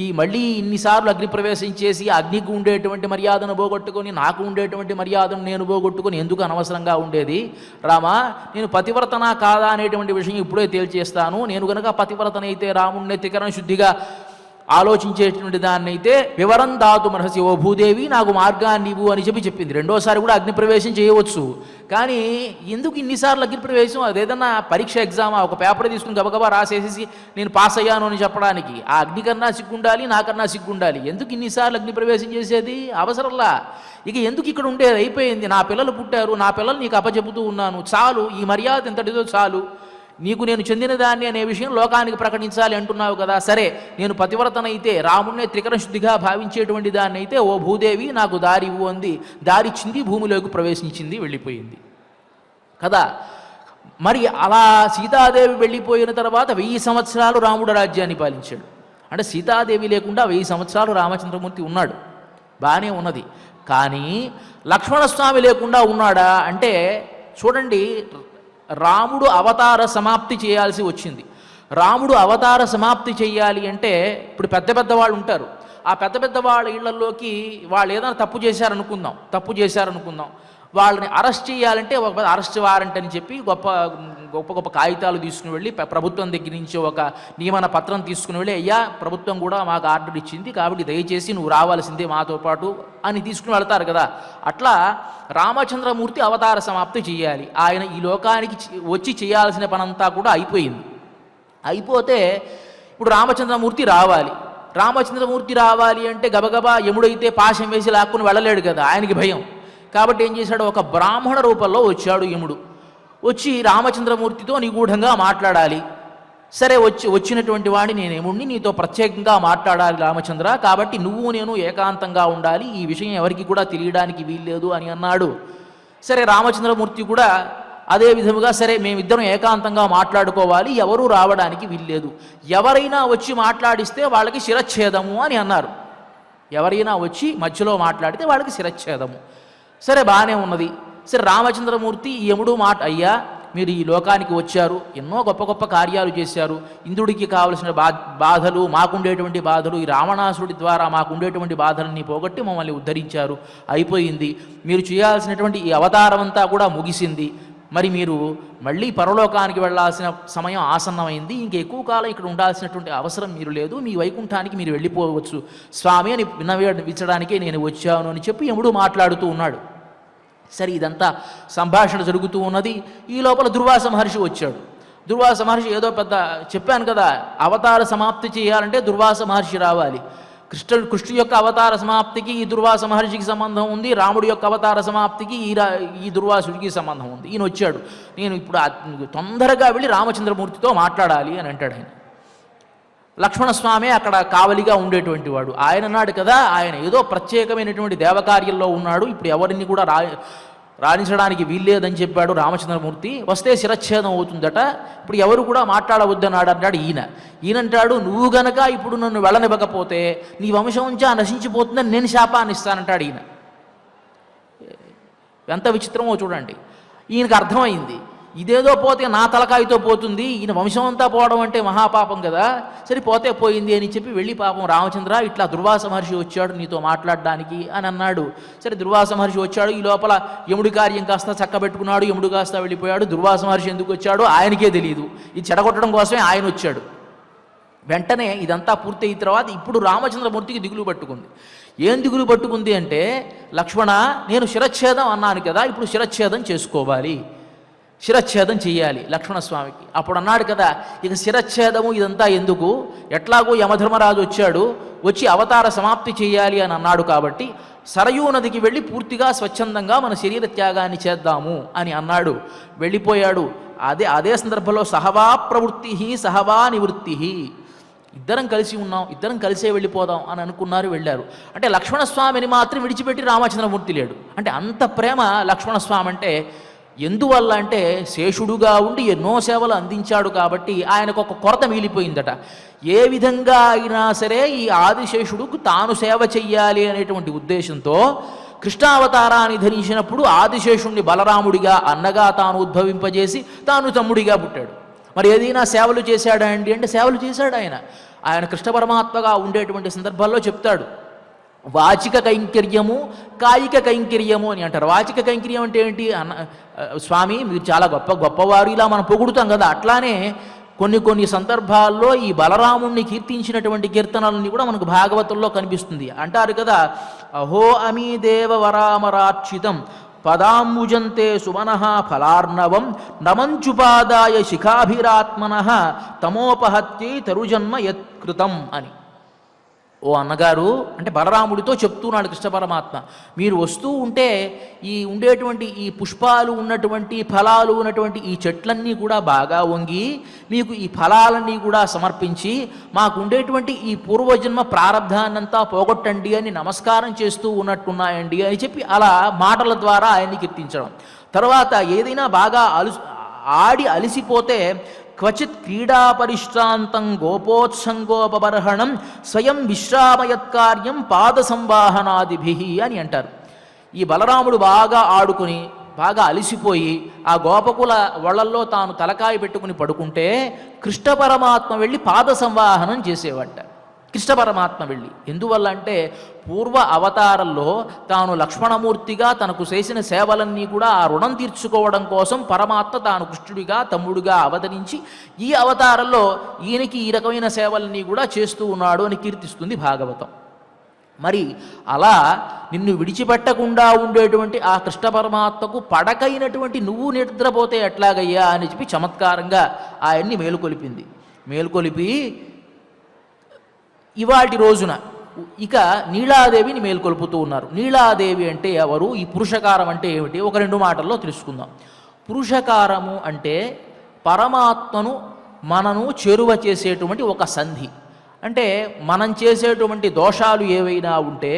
ఈ మళ్ళీ ఇన్నిసార్లు అగ్నిప్రవేశం చేసి అగ్నికి ఉండేటువంటి మర్యాదను పోగొట్టుకొని నాకు ఉండేటువంటి మర్యాదను నేను పోగొట్టుకొని ఎందుకు అనవసరంగా ఉండేది? రామా, నేను పతివ్రతనా కాదా అనేటువంటి విషయం ఇప్పుడే తేల్చేస్తాను. నేను కనుక పతివ్రతనైతే రాముణ్ణి త్రికరణ శుద్ధిగా ఆలోచించేటువంటి దాన్ని అయితే వివరం దాతు మహసి, ఓ భూదేవి నాకు మార్గాన్ని ఇవ్వు అని చెప్పింది. రెండోసారి కూడా అగ్నిప్రవేశం చేయవచ్చు, కానీ ఎందుకు ఇన్నిసార్లు అగ్నిప్రవేశం? అదేదన్నా పరీక్ష ఎగ్జామా, ఒక పేపర్ తీసుకుని గబగబా రాసేసి నేను పాస్ అయ్యాను అని చెప్పడానికి ఆ అగ్ని కన్నా సిగ్గుండాలి, నాకన్నా సిగ్గుండాలి. ఎందుకు ఇన్నిసార్లు అగ్నిప్రవేశం చేసేది? అవసరంలా. ఇక ఎందుకు ఇక్కడ ఉండేది? అయిపోయింది. నా పిల్లలు పుట్టారు, నా పిల్లలు నీకు అప్పచెబుతూ ఉన్నాను, చాలు, ఈ మర్యాద ఎంతటిదో చాలు. నీకు నేను చెందినదాన్ని అనే విషయం లోకానికి ప్రకటించాలి అంటున్నావు కదా. సరే, నేను పతివ్రతనైతే రాముణ్ణి త్రికరణ శుద్ధిగా భావించేటువంటి దాన్ని అయితే ఓ భూదేవి నాకు దారి ఇవ్వు అంది. దారిచ్చింది, భూమిలోకి ప్రవేశించింది, వెళ్ళిపోయింది కదా. మరి అలా సీతాదేవి వెళ్ళిపోయిన తర్వాత 1000 సంవత్సరాలు రాముడు రాజ్యాన్ని పాలించాడు. అంటే సీతాదేవి లేకుండా 1000 సంవత్సరాలు రామచంద్రమూర్తి ఉన్నాడు, బాగానే ఉన్నది. కానీ లక్ష్మణస్వామి లేకుండా ఉన్నాడా అంటే చూడండి, రాముడు అవతార సమాప్తి చేయాల్సి వచ్చింది. రాముడు అవతార సమాప్తి చేయాలి అంటే ఇప్పుడు పెద్ద పెద్ద వాళ్ళు ఉంటారు. ఆ పెద్ద పెద్ద వాళ్ళ ఇళ్లలోకి వాళ్ళు ఏదైనా తప్పు చేశారనుకుందాం, వాళ్ళని అరెస్ట్ చేయాలంటే ఒక అరెస్ట్ వారెంట్ అని చెప్పి గొప్ప గొప్ప కాగితాలు తీసుకుని వెళ్ళి ప్రభుత్వం దగ్గర నుంచి ఒక నియమన పత్రం తీసుకుని వెళ్ళి, అయ్యా ప్రభుత్వం కూడా మాకు ఆర్డర్ ఇచ్చింది కాబట్టి దయచేసి నువ్వు రావాల్సిందే మాతో పాటు అని తీసుకుని వెళ్తారు కదా. అట్లా రామచంద్రమూర్తి అవతార సమాప్తి చేయాలి. ఆయన ఈ లోకానికి వచ్చి చేయాల్సిన పనంతా కూడా అయిపోయింది. అయిపోతే ఇప్పుడు రామచంద్రమూర్తి రావాలి అంటే గబగబా యముడైతే పాశం వేసి లాక్కుని వెళ్ళలేడు కదా, ఆయనకి భయం. కాబట్టి ఏం చేశాడు? ఒక బ్రాహ్మణ రూపంలో వచ్చాడు యముడు. వచ్చి రామచంద్రమూర్తితో నిగూఢంగా మాట్లాడాలి. సరే, వచ్చినటువంటి వాడిని నేను యముడిని, నీతో ప్రత్యేకంగా మాట్లాడాలి రామచంద్ర, కాబట్టి నువ్వు నేను ఏకాంతంగా ఉండాలి, ఈ విషయం ఎవరికి కూడా తెలియడానికి వీల్లేదు అని అన్నాడు. సరే, రామచంద్రమూర్తి కూడా అదే విధముగా సరే మేమిద్దరం ఏకాంతంగా మాట్లాడుకోవాలి, ఎవరూ రావడానికి వీల్లేదు, ఎవరైనా వచ్చి మాట్లాడిస్తే వాళ్ళకి శిరచ్ఛేదము అని అన్నారు. ఎవరైనా వచ్చి మధ్యలో మాట్లాడితే వాళ్ళకి శిరచ్ఛేదము. సరే, బాగానే ఉన్నది. సరే, రామచంద్రమూర్తి యముడు మాట, అయ్యా మీరు ఈ లోకానికి వచ్చారు, ఎన్నో గొప్ప గొప్ప కార్యాలు చేశారు, ఇంద్రుడికి కావలసిన బాధలు, మాకుండేటువంటి బాధలు, ఈ రావణాసురుడి ద్వారా మాకుండేటువంటి బాధలన్నీ పోగొట్టి మమ్మల్ని ఉద్ధరించారు, అయిపోయింది. మీరు చేయాల్సినటువంటి ఈ అవతారం అంతా కూడా ముగిసింది. మరి మీరు మళ్ళీ పరలోకానికి వెళ్ళాల్సిన సమయం ఆసన్నమైంది, ఇంకెక్కువ కాలం ఇక్కడ ఉండాల్సినటువంటి అవసరం మీరు లేదు, మీ వైకుంఠానికి మీరు వెళ్ళిపోవచ్చు స్వామి అని విన్నవించడానికే నేను వచ్చాను అని చెప్పి యముడు మాట్లాడుతూ ఉన్నాడు. సరే, ఇదంతా సంభాషణ జరుగుతూ ఉన్నది. ఈ లోపల దుర్వాస మహర్షి వచ్చాడు. దుర్వాస మహర్షి ఏదో పెద్ద చెప్పాను కదా, అవతార సమాప్తి చేయాలంటే దుర్వాస మహర్షి రావాలి. కృష్ణుడి యొక్క అవతార సమాప్తికి ఈ దుర్వాస మహర్షికి సంబంధం ఉంది, రాముడి యొక్క అవతార సమాప్తికి ఈ దుర్వాసుడికి సంబంధం ఉంది. ఈయన వచ్చాడు, నేను ఇప్పుడు తొందరగా వెళ్ళి రామచంద్రమూర్తితో మాట్లాడాలి అని అంటాడు ఆయన. లక్ష్మణస్వామి అక్కడ కావలిగా ఉండేటువంటి వాడు. ఆయన అన్నాడు కదా, ఆయన ఏదో ప్రత్యేకమైనటువంటి దేవకార్యంలో ఉన్నాడు, ఇప్పుడు ఎవరిని కూడా రాణించడానికి వీల్లేదని చెప్పాడు రామచంద్రమూర్తి, వస్తే శిరచ్ఛేదం అవుతుందట, ఇప్పుడు ఎవరు కూడా మాట్లాడవద్దన్నాడు అన్నాడు ఈయనంటాడు, నువ్వు గనక ఇప్పుడు నన్ను వెళ్ళనివ్వకపోతే నీ వంశంచా నశించిపోతుందని నేను శాపాన్ని ఇస్తానంటాడు ఈయన. ఎంత విచిత్రమో చూడండి. ఈయనకు అర్థమైంది, ఇదేదో పోతే నా తలకాయతో పోతుంది, ఈయన వంశం అంతా పోవడం అంటే మహాపాపం కదా, సరే పోతే పోయింది అని చెప్పి వెళ్ళి పాపం రామచంద్ర ఇట్లా దుర్వాస మహర్షి వచ్చాడు నీతో మాట్లాడడానికి అని అన్నాడు. సరే దుర్వాస మహర్షి వచ్చాడు, ఈ లోపల యముడి కార్యం కాస్త చక్కబెట్టుకున్నాడు, యముడు కాస్త వెళ్ళిపోయాడు. దుర్వాస మహర్షి ఎందుకు వచ్చాడో ఆయనకే తెలియదు, ఇది చెడగొట్టడం కోసమే ఆయన వచ్చాడు. వెంటనే ఇదంతా పూర్తయిన తర్వాత ఇప్పుడు రామచంద్రమూర్తికి దిగులు పట్టుకుంది. ఏం దిగులు పట్టుకుంది అంటే, లక్ష్మణ నేను శిరచ్ఛేదం అన్నాను కదా, ఇప్పుడు శిరచ్ఛేదం చేసుకోవాలి, శిరచ్ఛేదం చెయ్యాలి లక్ష్మణస్వామికి. అప్పుడు అన్నాడు కదా, ఇక శిరచ్ఛేదము ఇదంతా ఎందుకు, ఎట్లాగో యమధర్మరాజు వచ్చాడు, వచ్చి అవతార సమాప్తి చేయాలి అని అన్నాడు కాబట్టి సరయూ నదికి వెళ్ళి పూర్తిగా స్వచ్ఛందంగా మన శరీర త్యాగాన్ని చేద్దాము అని అన్నాడు. వెళ్ళిపోయాడు. అదే సందర్భంలో సహవా ప్రవృత్తి సహవా నివృత్తి, ఇద్దరం కలిసి ఉన్నాం, ఇద్దరం కలిసే వెళ్ళిపోదాం అని అనుకున్నారు, వెళ్ళారు. అంటే లక్ష్మణస్వామిని మాత్రం విడిచిపెట్టి రామచంద్రమూర్తి లేడు. అంటే అంత ప్రేమ లక్ష్మణస్వామి అంటే. ఎందువల్ల అంటే శేషుడుగా ఉండి ఎన్నో సేవలు అందించాడు కాబట్టి ఆయనకు ఒక కొరత మిగిలిపోయిందట. ఏ విధంగా అయినా సరే ఈ ఆదిశేషుడుకు తాను సేవ చెయ్యాలి అనేటువంటి ఉద్దేశంతో కృష్ణావతారాన్ని ధరించినప్పుడు ఆదిశేషుణ్ణి బలరాముడిగా అన్నగా తాను ఉద్భవింపజేసి తాను తమ్ముడిగా పుట్టాడు. మరి ఏదైనా సేవలు చేశాడా అండి అంటే సేవలు చేశాడు ఆయన కృష్ణ పరమాత్మగా ఉండేటువంటి సందర్భాల్లో చెప్తాడు, వాచిక కైంకర్యము కాయిక కైంకర్యము అని అంటారు. వాచిక కైంకర్యం అంటే ఏంటి స్వామి మీరు చాలా గొప్పవారు ఇలా మనం పొగుడుతాం కదా, అట్లానే కొన్ని సందర్భాల్లో ఈ బలరాముణ్ణి కీర్తించినటువంటి కీర్తనలని కూడా మనకు భాగవతంలో కనిపిస్తుంది. అంటారు కదా, అహో అమీ దేవ వరామరార్చితం పదాంబుజంతే సుమనః ఫలార్ణవం నమంచుపాదాయ శిఖాభిరాత్మనః తమోపహత్యై తరుజన్మ యత్కృతం అని. ఓ అన్నగారు అంటే బలరాముడితో చెప్తున్నాడు కృష్ణ పరమాత్మ, మీరు వస్తూ ఉంటే ఈ ఉండేటువంటి ఈ పుష్పాలు ఉన్నటువంటి ఫలాలు ఉన్నటువంటి ఈ చెట్లన్నీ కూడా బాగా వంగి మీకు ఈ ఫలాలన్నీ కూడా సమర్పించి మాకు ఉండేటువంటి ఈ పూర్వజన్మ ప్రారంధాన్నంతా పోగొట్టండి అని నమస్కారం చేస్తూ ఉన్నట్టున్నాయండి అని చెప్పి అలా మాటల ద్వారా ఆయన్ని కీర్తించడం. తర్వాత ఏదైనా బాగా ఆడి అలిసిపోతే క్వచిత్ క్రీడాపరిశ్రాంతం గోపోత్సంగోపబర్హణం స్వయం విశ్రామయత్కార్యం పాద సంవాహనాదిభి అని అంటారు. ఈ బలరాముడు బాగా ఆడుకుని బాగా అలిసిపోయి ఆ గోపకుల వళ్ళల్లో తాను తలకాయ పెట్టుకుని పడుకుంటే కృష్ణ పరమాత్మ వెళ్ళి పాద సంవాహనం చేసేవాట. కృష్ణ పరమాత్మ వెళ్ళి ఎందువల్ల అంటే పూర్వ అవతారంలో తాను లక్ష్మణమూర్తిగా తనకు చేసిన సేవలన్నీ కూడా ఆ రుణం తీర్చుకోవడం కోసం పరమాత్మ తాను కృష్ణుడిగా తమ్ముడిగా అవతరించి ఈ అవతారంలో ఈయనకి ఈ రకమైన సేవలన్నీ కూడా చేస్తూ ఉన్నాడు అని కీర్తిస్తుంది భాగవతం. మరి అలా నిన్ను విడిచిపెట్టకుండా ఉండేటువంటి ఆ కృష్ణ పరమాత్మకు పడకైనటువంటి నువ్వు నిద్రపోతే ఎట్లాగయ్యా అని చెప్పి చమత్కారంగా ఆయన్ని మేలుకొలిపింది. మేలుకొలిపి ఇవాటి రోజున ఇక నీలాదేవిని మేల్కొల్పుతూ ఉన్నారు. నీలాదేవి అంటే ఎవరు, ఈ పురుషకారం అంటే ఏమిటి, ఒక రెండు మాటల్లో తెలుసుకుందాం. పురుషకారము అంటే పరమాత్మను మనను చేరువ చేసేటువంటి ఒక సంధి. అంటే మనం చేసేటువంటి దోషాలు ఏవైనా ఉంటే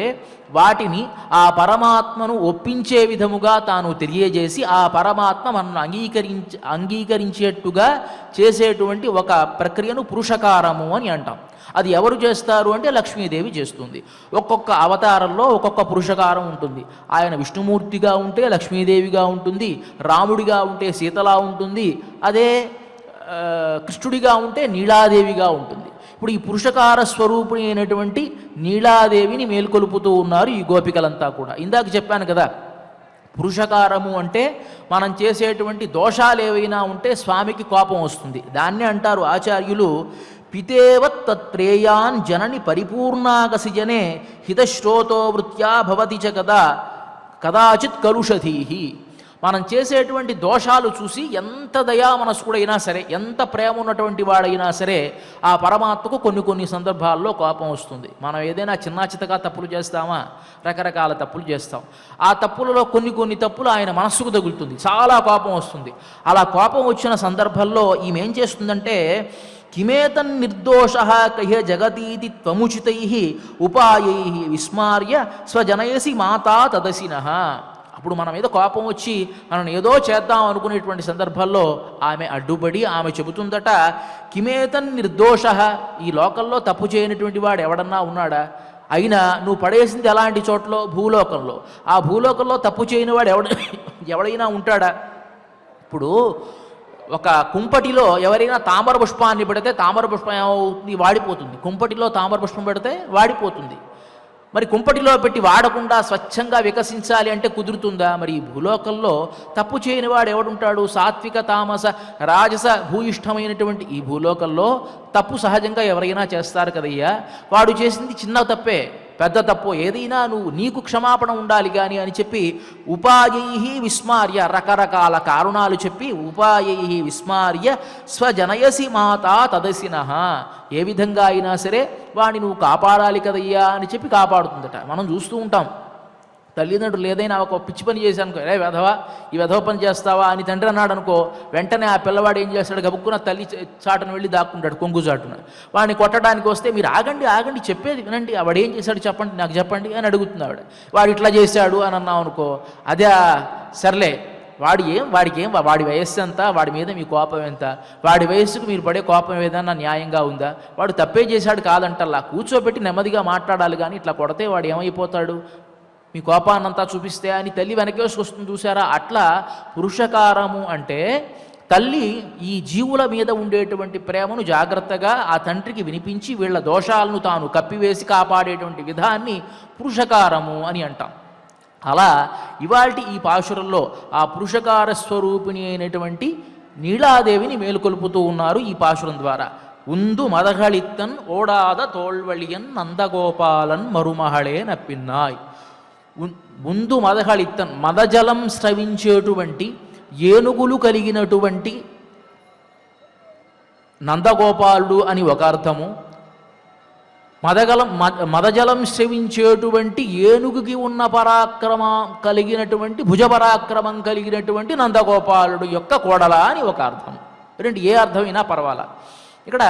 వాటిని ఆ పరమాత్మను ఒప్పించే విధముగా తాను తెలియజేసి ఆ పరమాత్మ మనను అంగీకరించేట్టుగా చేసేటువంటి ఒక ప్రక్రియను పురుషకారము అని అంటాం. అది ఎవరు చేస్తారు అంటే లక్ష్మీదేవి చేస్తుంది. ఒక్కొక్క అవతారంలో ఒక్కొక్క పురుషకారం ఉంటుంది. ఆయన విష్ణుమూర్తిగా ఉంటే లక్ష్మీదేవిగా ఉంటుంది, రాముడిగా ఉంటే సీతలా ఉంటుంది, అదే కృష్ణుడిగా ఉంటే నీలాదేవిగా ఉంటుంది. ఇప్పుడు ఈ పురుషకార స్వరూపిణి అయినటువంటి నీలాదేవిని మేల్కొలుపుతూ ఉన్నారు ఈ గోపికలంతా కూడా. ఇందాక చెప్పాను కదా, పురుషకారము అంటే మనం చేసేటువంటి దోషాలు ఏవైనా ఉంటే స్వామికి కోపం వస్తుంది. దాన్నే అంటారు ఆచార్యులు, పితేవత్ తత్ప్రేయాన్ జనని పరిపూర్ణాగసిజనే హితశ్రోతో వృత్యా భవతి చ కదా కదాచిత్ కలుషధీహి. మనం చేసేటువంటి దోషాలు చూసి ఎంత దయా మనస్కుడైనా సరే, ఎంత ప్రేమ ఉన్నటువంటి వాడైనా సరే ఆ పరమాత్మకు కొన్ని సందర్భాల్లో కోపం వస్తుంది. మనం ఏదైనా చిన్నచితగా తప్పులు చేస్తామా, రకరకాల తప్పులు చేస్తాం. ఆ తప్పులలో కొన్ని తప్పులు ఆయన మనస్సుకు తగులుతుంది, చాలా కోపం వస్తుంది. అలా కోపం వచ్చిన సందర్భంలో ఈమె ఏం చేస్తుందంటే, కిమేతన్ నిర్దోష కహ్య జగతీతి త్వముచితై ఉపాయై విస్మార్య స్వజనయసి మాతా తదసినః. అప్పుడు మన మీద కోపం వచ్చి మనం ఏదో చేద్దాం అనుకునేటువంటి సందర్భాల్లో ఆమె అడ్డుపడి ఆమె చెబుతుందట, కిమేతన్ నిర్దోష, ఈ లోకంలో తప్పు చేయనటువంటి వాడు ఎవడన్నా ఉన్నాడా? అయినా నువ్వు పడేసింది ఎలాంటి చోట్ల? భూలోకంలో. ఆ భూలోకంలో తప్పు చేయని వాడు ఎవడైనా ఉంటాడా? ఇప్పుడు ఒక కుంపటిలో ఎవరైనా తామర పుష్పాన్ని పెడితే తామర పుష్పం ఏమవుతుంది? వాడిపోతుంది. కుంపటిలో తామర పుష్పం పెడితే వాడిపోతుంది. మరి కుంపటిలో పెట్టి వాడకుండా స్వచ్ఛంగా వికసించాలి అంటే కుదురుతుందా? మరి ఈ భూలోకంలో తప్పు చేయని వాడు ఎవడుంటాడు? సాత్విక తామస రాజస భూయిష్టమైనటువంటి ఈ భూలోకంలో తప్పు సహజంగా ఎవరైనా చేస్తారు కదయ్యా. వాడు చేసింది చిన్న తప్పే, పెద్ద తప్పు ఏదైనా నీకు క్షమాపణ ఉండాలి కానీ అని చెప్పి ఉపాయై విస్మార్య, రకరకాల కారణాలు చెప్పి ఉపాయై విస్మార్య స్వజనయసి మాతా తదసినః, ఏ విధంగా అయినా సరే వాడిని నువ్వు కాపాడాలి కదయ్యా అని చెప్పి కాపాడుతుందట. మనం చూస్తూ ఉంటాం, తల్లిదండ్రులు ఏదైనా ఒక పిచ్చి పని చేశానుకో, రే వెధవా ఈ వెధవ పని చేస్తావా అని తండ్రి అన్నాడు అనుకో, వెంటనే ఆ పిల్లవాడు ఏం చేస్తాడు? గబుక్కున తల్లి చాటును వెళ్ళి దాక్కుంటాడు, కొంగు చాటున. వాడిని కొట్టడానికి వస్తే మీరు ఆగండి ఆగండి చెప్పేది వినండి, వాడు ఏం చేశాడు చెప్పండి, నాకు చెప్పండి అని అడుగుతుంది ఆవిడ. వాడు ఇట్లా చేశాడు అని అన్నాం అనుకో, అదే సర్లే వాడికి ఏం వాడి వయస్సు ఎంత, వాడి మీద మీ కోపం ఎంత, వాడి వయస్సుకు మీరు పడే కోపం ఏదన్నా న్యాయంగా ఉందా? వాడు తప్పే చేశాడు కాదంటల్లా, కూర్చోబెట్టి నెమ్మదిగా మాట్లాడాలి కానీ ఇట్లా కొడితే వాడు ఏమైపోతాడు? మీ కోపాన్నంతా చూపిస్తే అని తల్లి వెనకేసి వస్తుంది చూసారా? అట్లా పురుషకారము అంటే తల్లి ఈ జీవుల మీద ఉండేటువంటి ప్రేమను జాగ్రత్తగా ఆ తండ్రికి వినిపించి వీళ్ళ దోషాలను తాను కప్పివేసి కాపాడేటువంటి విధాన్ని పురుషకారము అని అంటాం. అలా ఇవాల్టి ఈ పాశురంలో ఆ పురుషకార స్వరూపిణి అయినటువంటి నీలాదేవిని మేలుకొల్పుతూ ఉన్నారు ఈ పాశురం ద్వారా. ఉందు మదగళిత్తన్ ఓడాద తోళ్వళియన్ నందగోపాలన్ మరుమహళే నప్పిన్నాయ్. ముందు మదగళిత్తన్, మదజలం స్రవించేటువంటి ఏనుగులు కలిగినటువంటి నందగోపాలుడు అని ఒక అర్థము. మదజలం శ్రవించేటువంటి ఏనుగుకి ఉన్న పరాక్రమం కలిగినటువంటి భుజపరాక్రమం కలిగినటువంటి నందగోపాలుడు యొక్క కోడల అని ఒక అర్థం. రెండు ఏ అర్థమైనా పర్వాలా. ఇక్కడ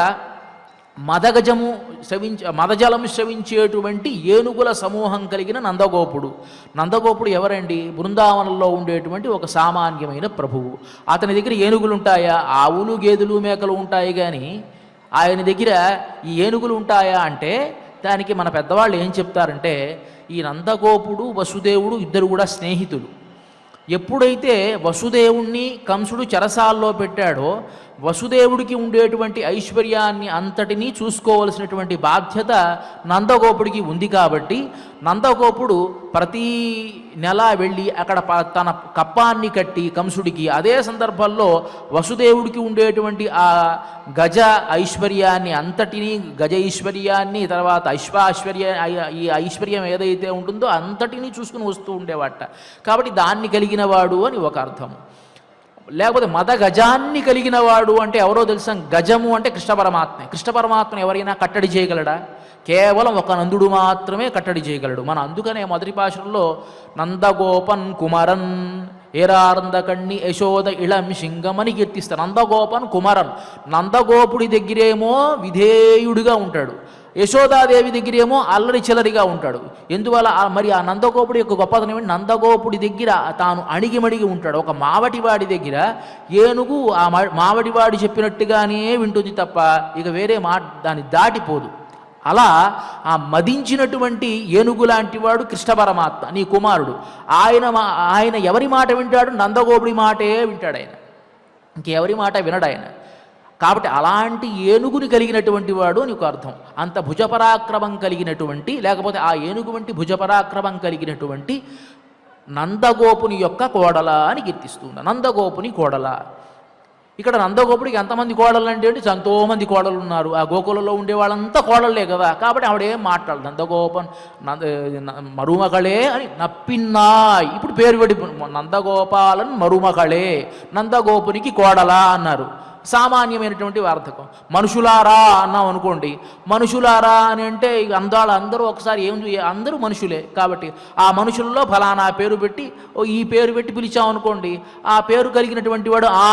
మదజలం శ్రవించేటువంటి ఏనుగుల సమూహం కలిగిన నందగోపుడు. నందగోపుడు ఎవరండి? బృందావనంలో ఉండేటువంటి ఒక సామాన్యమైన ప్రభువు. అతని దగ్గర ఏనుగులు ఉంటాయా? ఆవులు గేదెలు మేకలు ఉంటాయి కానీ ఆయన దగ్గర ఈ ఏనుగులు ఉంటాయా అంటే దానికి మన పెద్దవాళ్ళు ఏం చెప్తారంటే, ఈ నందగోపుడు వసుదేవుడు ఇద్దరు కూడా స్నేహితులు. ఎప్పుడైతే వసుదేవుణ్ణి కంసుడు చెరసాల్లో పెట్టాడో వసుదేవుడికి ఉండేటువంటి ఐశ్వర్యాన్ని అంతటినీ చూసుకోవలసినటువంటి బాధ్యత నందగోపుడికి ఉంది. కాబట్టి నందగోపుడు ప్రతీ నెల వెళ్ళి అక్కడ తన కప్పాన్ని కట్టి కంసుడికి, అదే సందర్భంలో వసుదేవుడికి ఉండేటువంటి ఆ గజ ఐశ్వర్యాన్ని అంతటినీ, గజ ఐశ్వర్యాన్ని, తర్వాత ఈ ఐశ్వర్యం ఏదైతే ఉంటుందో అంతటినీ చూసుకుని వస్తూ ఉండేవాట. కాబట్టి దాన్ని కలిగిన వాడు అని ఒక అర్థం. లేకపోతే మద గజాన్ని కలిగిన వాడు అంటే ఎవరో తెలుసా? గజము అంటే కృష్ణ పరమాత్మే. కృష్ణ పరమాత్మను ఎవరైనా కట్టడి చేయగలడా? కేవలం ఒక నందుడు మాత్రమే కట్టడి చేయగలడు. మన అందుకనే మొదటి పాశురంలో నందగోపన్ కుమరన్ ఏరారందకణ్ణి యశోద ఇళం శింగం అని కీర్తిస్తారు. నందగోపన్ కుమరన్, నందగోపుడి దగ్గరేమో విధేయుడిగా ఉంటాడు, యశోదాదేవి దగ్గరేమో అల్లరి చిల్లరిగా ఉంటాడు. ఎందువల్ల? మరి ఆ నందగోపుడి యొక్క గొప్పతనం ఏమిటి? నందగోపుడి దగ్గర తాను అణిగిమణిగి ఉంటాడు. ఒక మావటివాడి దగ్గర ఏనుగు ఆ మావటివాడి చెప్పినట్టుగానే వింటుంది తప్ప ఇక వేరే దాన్ని దాటిపోదు. అలా ఆ మదించినటువంటి ఏనుగు లాంటి వాడు కృష్ణ పరమాత్మ, నీ కుమారుడు. ఆయన ఎవరి మాట వింటాడు? నందగోపుడి మాటే వింటాడు ఆయన, ఇంకెవరి మాట వినడు ఆయన. కాబట్టి అలాంటి ఏనుగుని కలిగినటువంటి వాడు అని ఒక అర్థం. అంత భుజపరాక్రమం కలిగినటువంటి, లేకపోతే ఆ ఏనుగు వంటి భుజపరాక్రమం కలిగినటువంటి నందగోపుని యొక్క కోడల అని కీర్తిస్తుంది. నందగోపుని కోడల. ఇక్కడ నందగోపుడికి ఎంతమంది కోడలు అంటే ఎంతోమంది కోడలు ఉన్నారు. ఆ గోకులలో ఉండే వాళ్ళంతా కోడళ్ళే కదా. కాబట్టి ఆవిడేం మాట్లాడదు. నందగోపన్ మరుమகளే అని నప్పిన్నాయ్. ఇప్పుడు పేరు పెట్టి నందగోపాలన్ మరుమகளే, నందగోపునికి కోడల అన్నారు. సామాన్యమైనటువంటి వార్తకం. మనుషులారా అన్నాం అనుకోండి, మనుషులారా అని అంటే అందరూ ఒకసారి అందరూ మనుషులే. కాబట్టి ఆ మనుషుల్లో ఫలానా పేరు పెట్టి ఈ పేరు పెట్టి పిలిచామనుకోండి, ఆ పేరు కలిగినటువంటి వాడు ఆ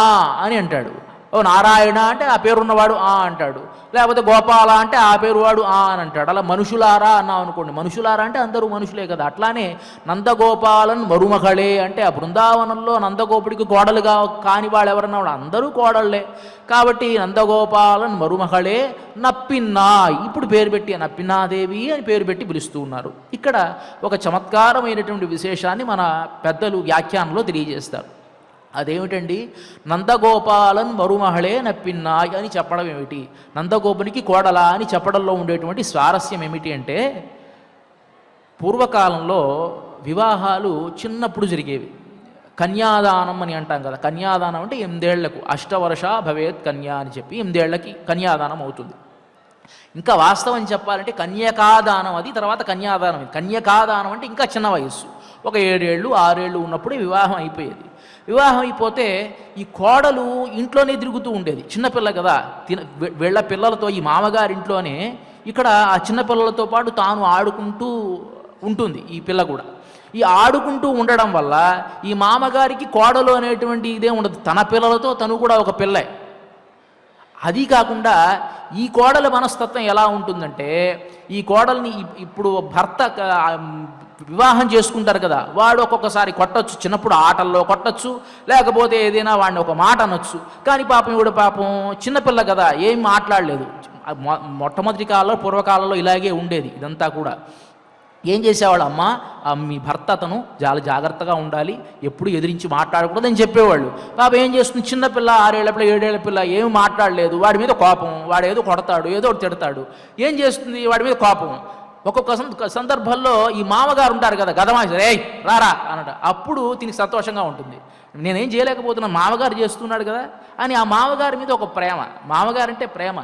అని అంటాడు. ఓ నారాయణ అంటే ఆ పేరున్నవాడు ఆ అంటాడు, లేకపోతే గోపాల అంటే ఆ పేరు వాడు ఆ అని అంటాడు. అలా మనుషులారా అన్నాం అనుకోండి, మనుషులారా అంటే అందరూ మనుషులే కదా. అట్లానే నందగోపాలన్ మరుమహళే అంటే ఆ బృందావనంలో నందగోపుడికి కోడలుగా కాని వాళ్ళు ఎవరన్నా వాడు అందరూ కోడళ్ళే. కాబట్టి నందగోపాలన్ మరుమహళే నప్పిన్నాయ్, ఇప్పుడు పేరు పెట్టి నప్పిన్నాదేవి అని పేరు పెట్టి పిలుస్తూ ఉన్నారు. ఇక్కడ ఒక చమత్కారమైనటువంటి విశేషాన్ని మన పెద్దలు వ్యాఖ్యానంలో తెలియజేస్తారు. అదేమిటండి, నందగోపాలన్ మరుమహళే నప్పిన్నాయ్ అని చెప్పడం ఏమిటి, నందగోపునికి కోడలా అని చెప్పడంలో ఉండేటువంటి స్వారస్యం ఏమిటి అంటే, పూర్వకాలంలో వివాహాలు చిన్నప్పుడు జరిగేవి. కన్యాదానం అని అంటాం కదా, కన్యాదానం అంటే 8 ఏళ్లకు, అష్టవర్ష భవేత్ కన్యా అని చెప్పి 8 ఏళ్లకి కన్యాదానం అవుతుంది. ఇంకా వాస్తవం చెప్పాలంటే కన్యకాదానం అది, తర్వాత కన్యాదానం. కన్యకాదానం అంటే ఇంకా చిన్న వయస్సు, ఒక 7 ఏళ్ళు 6 ఏళ్ళు ఉన్నప్పుడే వివాహం అయిపోయేది. వివాహం అయిపోతే ఈ కోడలు ఇంట్లోనే తిరుగుతూ ఉండేది, చిన్నపిల్ల కదా, వీళ్ళ పిల్లలతో ఈ మామగారింట్లోనే ఇక్కడ ఆ చిన్నపిల్లలతో పాటు తాను ఆడుకుంటూ ఉంటుంది ఈ పిల్ల కూడా. ఈ ఆడుకుంటూ ఉండడం వల్ల ఈ మామగారికి కోడలు అనేటువంటి ఇదే ఉండదు, తన పిల్లలతో తను కూడా ఒక పిల్లే. అది కాకుండా ఈ కోడల మనస్తత్వం ఎలా ఉంటుందంటే, ఈ కోడల్ని ఇప్పుడు భర్త వివాహం చేసుకుంటారు కదా, వాడు ఒక్కొక్కసారి కొట్టచ్చు, చిన్నప్పుడు ఆటల్లో కొట్టచ్చు, లేకపోతే ఏదైనా వాడిని ఒక మాట అనొచ్చు. కానీ పాపం ఇవిడ పాపం చిన్నపిల్ల కదా, ఏం మాట్లాడలేదు. మొట్టమొదటి కాలంలో పూర్వకాలంలో ఇలాగే ఉండేది ఇదంతా కూడా. ఏం చేసేవాళ్ళు, అమ్మ మీ భర్త అతను చాలా జాగ్రత్తగా ఉండాలి, ఎప్పుడు ఎదిరించి మాట్లాడకూడదు అని చెప్పేవాళ్ళు. పాప ఏం చేస్తుంది, చిన్నపిల్ల 6 ఏళ్ల పిల్ల 7 ఏళ్ల పిల్ల ఏమి మాట్లాడలేదు, వాడి మీద కోపం, వాడు ఏదో కొడతాడు ఏదో తిడతాడు, ఏం చేస్తుంది వాడి మీద కోపం. ఒక్కొక్క సందర్భంలో ఈ మామగారు ఉంటారు కదా, గదమాసి రే రారా అన్నట, అప్పుడు దీనికి సంతోషంగా ఉంటుంది, నేనేం చేయలేకపోతున్నాను మామగారు చేస్తున్నాడు కదా అని. ఆ మామగారి మీద ఒక ప్రేమ, మామగారంటే ప్రేమ.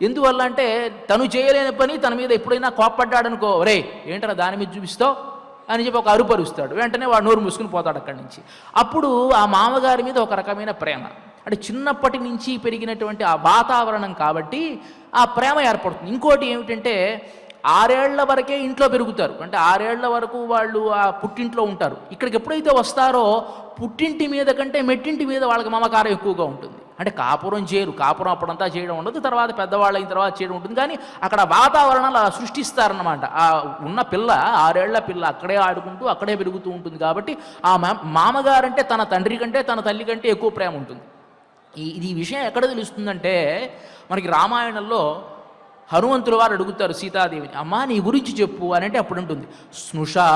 ఎందువల్ల అంటే తను చేయలేని పని తన మీద ఎప్పుడైనా కోప్పడ్డాడనుకో, రే ఏంటన్నా దాని మీద చూపిస్తావు అని చెప్పి ఒక అరుపరుస్తాడు, వెంటనే వాడు నోరు మూసుకుని పోతాడు అక్కడి నుంచి. అప్పుడు ఆ మామగారి మీద ఒక రకమైన ప్రేమ, అంటే చిన్నప్పటి నుంచి పెరిగినటువంటి ఆ వాతావరణం కాబట్టి ఆ ప్రేమ ఏర్పడుతుంది. ఇంకోటి ఏమిటంటే 6 ఏళ్ల వరకే ఇంట్లో పెరుగుతారు, అంటే 6 ఏళ్ల వరకు వాళ్ళు ఆ పుట్టింట్లో ఉంటారు. ఇక్కడికి ఎప్పుడైతే వస్తారో పుట్టింటి మీద కంటే మెట్టింటి మీద వాళ్ళకి మమకారం ఎక్కువగా ఉంటుంది. అంటే కాపురం చేయరు, కాపురం అప్పుడంతా చేయడం ఉండదు, తర్వాత పెద్దవాళ్ళు అయిన తర్వాత చేయడం ఉంటుంది. కానీ అక్కడ వాతావరణాలు అలా సృష్టిస్తారన్నమాట. ఆ ఉన్న పిల్ల 6 ఏళ్ల పిల్ల అక్కడే ఆడుకుంటూ అక్కడే పెరుగుతూ ఉంటుంది. కాబట్టి ఆ మామగారంటే తన తండ్రి కంటే తన తల్లి కంటే ఎక్కువ ప్రేమ ఉంటుంది. ఇది విషయం ఎక్కడ తెలుస్తుందంటే, మనకి రామాయణంలో హనుమంతుల వారు అడుగుతారు సీతాదేవిని, అమ్మా నీ గురించి చెప్పు అని అంటే అప్పుడు ఉంటుంది, స్నుషా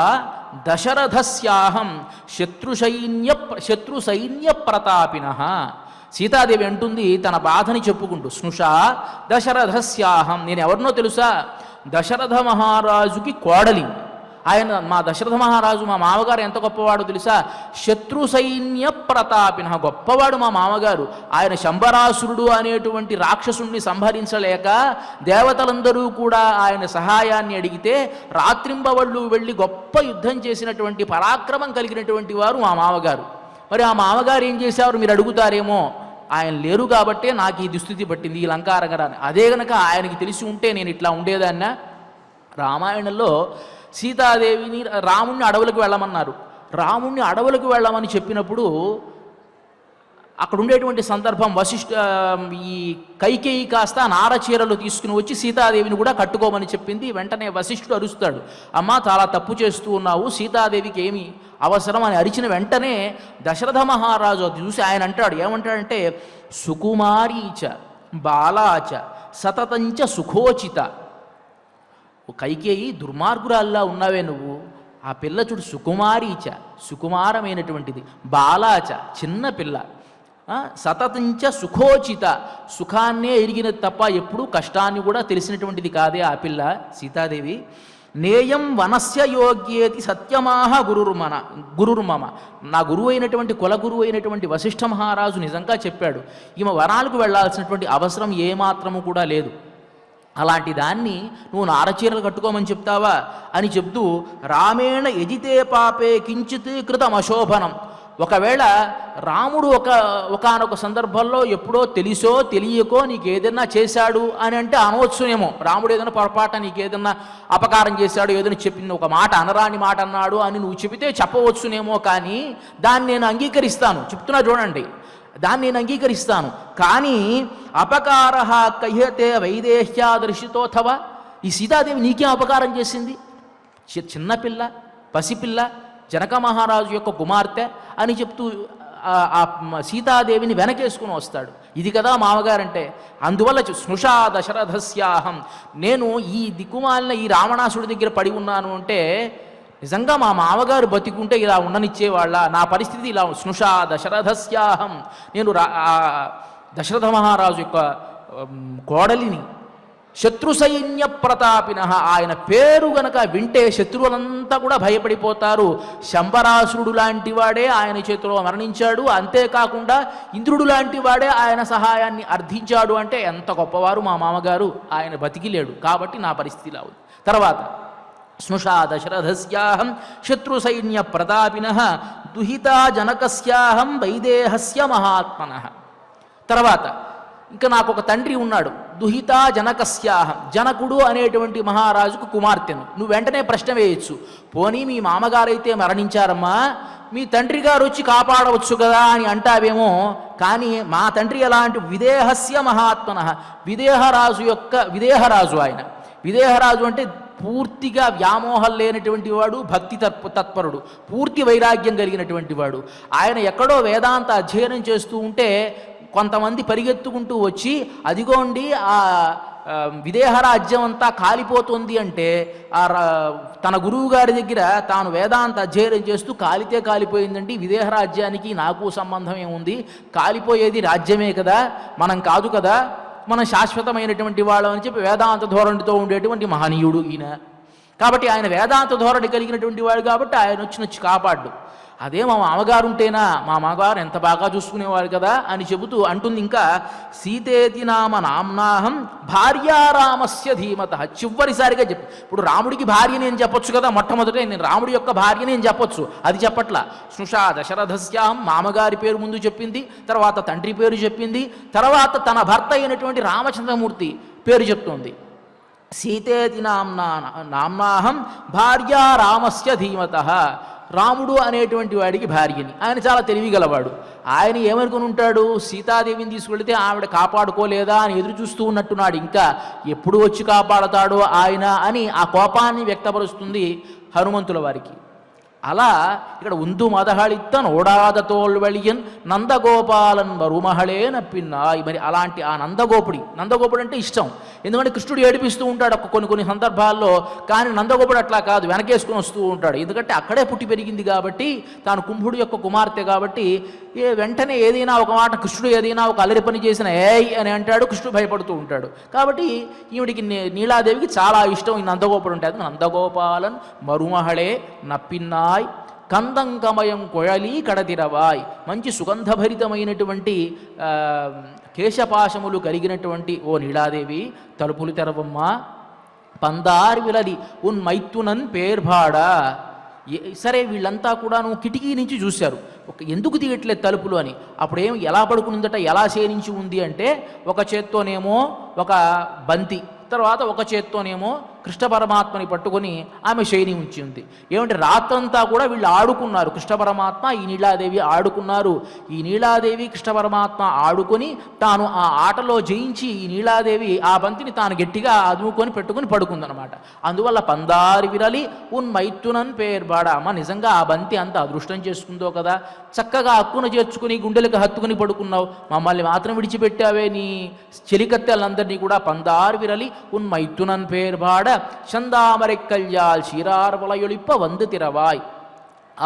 దశరథస్యాహం శత్రు సైన్య ప్రతాపిన. సీతాదేవి అంటుంది తన బాధని చెప్పుకుంటూ, స్నుషా దశరథస్యాహం, నేను ఎవరినో తెలుసా, దశరథ మహారాజుకి కోడలి. ఆయన మా దశరథ మహారాజు మా మామగారు ఎంత గొప్పవాడు తెలుసా, శత్రు సైన్య ప్రతాపిన, గొప్పవాడు మా మామగారు. ఆయన శంబరాసురుడు అనేటువంటి రాక్షసుణ్ణి సంహరించలేక దేవతలందరూ కూడా ఆయన సహాయాన్ని అడిగితే రాత్రింబవళ్ళు వెళ్ళి గొప్ప యుద్ధం చేసినటువంటి పరాక్రమం కలిగినటువంటి వారు మా మామగారు. మరి ఆ మామగారు ఏం చేశారు మీరు అడుగుతారేమో, ఆయన లేరు కాబట్టే నాకు ఈ దుస్థితి పట్టింది, ఈ లంకారగరాన్ని. అదే గనక ఆయనకి తెలిసి ఉంటే నేను ఇట్లా ఉండేదాన్న. రామాయణంలో సీతాదేవిని రాముణ్ణి అడవులకు వెళ్ళమన్నారు. రాముణ్ణి అడవులకు వెళ్ళమని చెప్పినప్పుడు అక్కడ ఉండేటువంటి సందర్భం ఈ కైకేయి కాస్త నారచీరలు తీసుకుని వచ్చి సీతాదేవిని కూడా కట్టుకోమని చెప్పింది. వెంటనే వశిష్ఠుడు అరుస్తాడు, అమ్మా చాలా తప్పు చేస్తూ ఉన్నావు, సీతాదేవికి ఏమి అవసరం అని అరిచిన వెంటనే దశరథ మహారాజు అది చూసి ఆయన అంటాడు, ఏమంటాడంటే, సుకుమారీచ బాలాచ సతతంచ సుఖోచిత. కైకేయి దుర్మార్గురాల్లా ఉన్నావే నువ్వు, ఆ పిల్ల చూడు సుకుమారీచ సుకుమారమైనటువంటిది, బాలాచ చిన్న పిల్ల, సతతంచ సుఖోచిత సుఖాన్నే ఎరిగినది తప్ప ఎప్పుడూ కష్టాన్ని కూడా తెలిసినటువంటిది కాదే ఆ పిల్ల సీతాదేవి. నేయం వనస్య యోగ్యేతి సత్యమాహ గురుర్మమ, నా గురువు అయినటువంటి కులగురువు అయినటువంటి వశిష్ఠ మహారాజు నిజంగా చెప్పాడు, ఈమె వనాలకు వెళ్లాల్సినటువంటి అవసరం ఏమాత్రము కూడా లేదు, అలాంటి దాన్ని నువ్వు నారచీరలు కట్టుకోమని చెప్తావా అని చెప్తూ, రామేణ యజితే పాపే కించిత్ కృతం అశోభనం. ఒకవేళ రాముడు ఒకానొక సందర్భంలో ఎప్పుడో తెలిసో తెలియకో నీకు ఏదైనా చేశాడు అని అంటే అనవచ్చునేమో, రాముడు ఏదైనా పొరపాట నీకు ఏదైనా అపకారం చేశాడు, ఏదైనా చెప్పింది ఒక మాట అనరాని మాట అన్నాడు అని నువ్వు చెబితే చెప్పవచ్చునేమో, కానీ దాన్ని నేను అంగీకరిస్తాను చెప్తున్నా చూడండి. దాన్ని నేను అంగీకరిస్తాను. కానీ అపకార కహ్యతే వైదేహ్యాదర్శితోథవ, ఈ సీతాదేవి నీకేం అపకారం చేసింది? చిన్నపిల్ల, పసిపిల్ల, జనక మహారాజు యొక్క కుమార్తె అని చెప్తూ ఆ సీతాదేవిని వెనకేసుకుని వస్తాడు. ఇది కదా మామగారంటే. అందువల్ల స్నుషా దశరథస్యాహం, నేను ఈ దిక్కుమాలిన ఈ రావణాసుడి దగ్గర పడి ఉన్నాను అంటే నిజంగా మా మామగారు బతికుంటే ఇలా ఉండనిచ్చేవాళ్ళ, నా పరిస్థితి ఇలా. స్నుషా దశరథస్యాహం, నేను దశరథ మహారాజు యొక్క కోడలిని. శత్రు సైన్య ప్రతాపిన, ఆయన పేరు గనక వింటే శత్రువులంతా కూడా భయపడిపోతారు. శంబరాసురుడు లాంటి వాడే ఆయన చేతిలో మరణించాడు, అంతేకాకుండా ఇంద్రుడు లాంటి వాడే ఆయన సహాయాన్ని అర్థించాడు. అంటే ఎంత గొప్పవారు మా మామగారు, ఆయన బతికిలేడు, కాబట్టి నా పరిస్థితి ఇలా ఉంది. తర్వాత స్నుషా దశరథస్యాహం శత్రు సైన్య ప్రతాపిన దుహితా జనకస్యాహం వైదేహస్య మహాత్మన. తర్వాత ఇంకా నాకు ఒక తండ్రి ఉన్నాడు, దుహితా జనకస్యాహం, జనకుడు అనేటువంటి మహారాజుకు కుమార్తెను. నువ్వు వెంటనే ప్రశ్న వేయచ్చు, పోనీ మీ మామగారైతే మరణించారమ్మా, మీ తండ్రి గారు వచ్చి కాపాడవచ్చు కదా అని అంటావేమో. కానీ మా తండ్రి ఎలాంటి విదేహస్య మహాత్మన, విదేహరాజు ఆయన. విదేహరాజు అంటే పూర్తిగా వ్యామోహం లేనటువంటి వాడు, భక్తి తత్పరుడు, పూర్తి వైరాగ్యం కలిగినటువంటి వాడు. ఆయన ఎక్కడో వేదాంత అధ్యయనం చేస్తూ ఉంటే కొంతమంది పరిగెత్తుకుంటూ వచ్చి, అదిగోండి ఆ విదేహరాజ్యం అంతా కాలిపోతుంది అంటే, తన గురువు గారి దగ్గర తాను వేదాంత అధ్యయనం చేస్తూ కాలితే కాలిపోయిందండి, విదేహరాజ్యానికి నాకు సంబంధం ఏముంది, కాలిపోయేది రాజ్యమే కదా, మనం కాదు కదా, మనం శాశ్వతమైనటువంటి వాళ్ళం అని చెప్పి వేదాంత ధోరణితో ఉండేటువంటి మహనీయుడు ఈయన. కాబట్టి ఆయన వేదాంత ధోరణి కలిగినటువంటి వాడు కాబట్టి ఆయన వచ్చి కాపాడు. అదే మా మామగారు ఉంటేనా, మా మామగారు ఎంత బాగా చూసుకునేవారు కదా అని చెబుతూ అంటుంది. ఇంకా సీతేతి నామ నామ్నాహం భార్యారామస్య ధీమత, చివరిసారిగా చెప్పు. ఇప్పుడు రాముడికి భార్య నేను చెప్పొచ్చు కదా, మొట్టమొదట నేను రాముడి యొక్క భార్య నేను చెప్పొచ్చు, అది చెప్పట్లా. స్నుషా దశరథస్యాహం, మామగారి పేరు ముందు చెప్పింది, తర్వాత తండ్రి పేరు చెప్పింది, తర్వాత తన భర్త అయినటువంటి రామచంద్రమూర్తి పేరు చెప్తోంది. సీతేతి నామ్నాహం భార్యారామస్య ధీమత, రాముడు అనేటువంటి వాడికి భార్యని. ఆయన చాలా తెలివిగలవాడు. ఆయన ఏమనుకుని ఉంటాడు, సీతాదేవిని తీసుకెళ్తే ఆవిడ కాపాడుకోలేదా అని ఎదురు చూస్తూ ఉన్నట్టున్నాడు. ఇంకా ఎప్పుడు వచ్చి కాపాడతాడో ఆయన అని ఆ కోపాన్ని వ్యక్తపరుస్తుంది హనుమంతుల వారికి. అలా ఇక్కడ ఉందు మదహళిత్తన్ ఓడాద తోల్వళియన్ నందగోపాలన్ మరుమహళే నప్పిన్నాయి. మరి అలాంటి ఆ నందగోపుడు అంటే ఇష్టం, ఎందుకంటే కృష్ణుడు ఏడిపిస్తూ ఉంటాడు కొన్ని సందర్భాల్లో. కానీ నందగోపుడు అట్లా కాదు, వెనకేసుకుని వస్తూ ఉంటాడు. ఎందుకంటే అక్కడే పుట్టి పెరిగింది కాబట్టి, తాను కుంభుడు యొక్క కుమార్తె కాబట్టి వెంటనే ఏదైనా ఒక మాట, కృష్ణుడు ఏదైనా ఒక అల్లరి పని చేసిన ఏయ్ అని అంటాడు, కృష్ణుడు భయపడుతూ ఉంటాడు. కాబట్టి ఈవిడికి నీలాదేవికి చాలా ఇష్టం ఈ నందగోపుడు ఉంటుంది. నందగోపాలన్ మరుమహళే నప్పిన్నాయ్ కందంకమయం కొഴలి కడతిరవాయ్, మంచి సుగంధభరితమైనటువంటి కేశపాశములు కలిగినటువంటి ఓ నీలాదేవి తలుపులు తెరవమ్మా. పందార్ విలలి ఉన్ మైత్తునన్ పేర్బాడా. సరే వీళ్ళంతా కూడా కిటికీ నుంచి చూశారు, ఎందుకు తీయట్లేదు తలుపులు అని. అప్పుడేం ఎలా పడుకునిందట, ఎలా శయనించి ఉంది అంటే, ఒక చేత్తోనేమో ఒక బంతి, తర్వాత ఒక చేత్తోనేమో కృష్ణ పరమాత్మని పట్టుకొని ఆమె శయని ఉంచి ఉంది. ఏమంటే రాత్రంతా కూడా వీళ్ళు ఆడుకున్నారు, కృష్ణ పరమాత్మ ఈ నీలాదేవి ఆడుకున్నారు. ఈ నీలాదేవి కృష్ణ పరమాత్మ ఆడుకొని తాను ఆ ఆటలో జయించి ఈ నీలాదేవి ఆ బంతిని తాను గట్టిగా అదుముకొని పెట్టుకుని పడుకుందనమాట. అందువల్ల పందారి విరలి ఉన్ మైత్తునన్ పేర్బాడ. అమ్మ నిజంగా ఆ బంతి అంత అదృష్టం చేసుకుందో కదా, చక్కగా హక్కును చేర్చుకుని గుండెలకు హత్తుకుని పడుకున్నావు, మమ్మల్ని మాత్రం విడిచిపెట్టావే నీ చెలికత్తెలందరినీ కూడా. పందారి విరలి ఉన్ మైత్తునన్ పేర్బాడ చందామరెక్కల్యాల్ చీరార్వలయొలిప్ప వందు తిరవాయ్.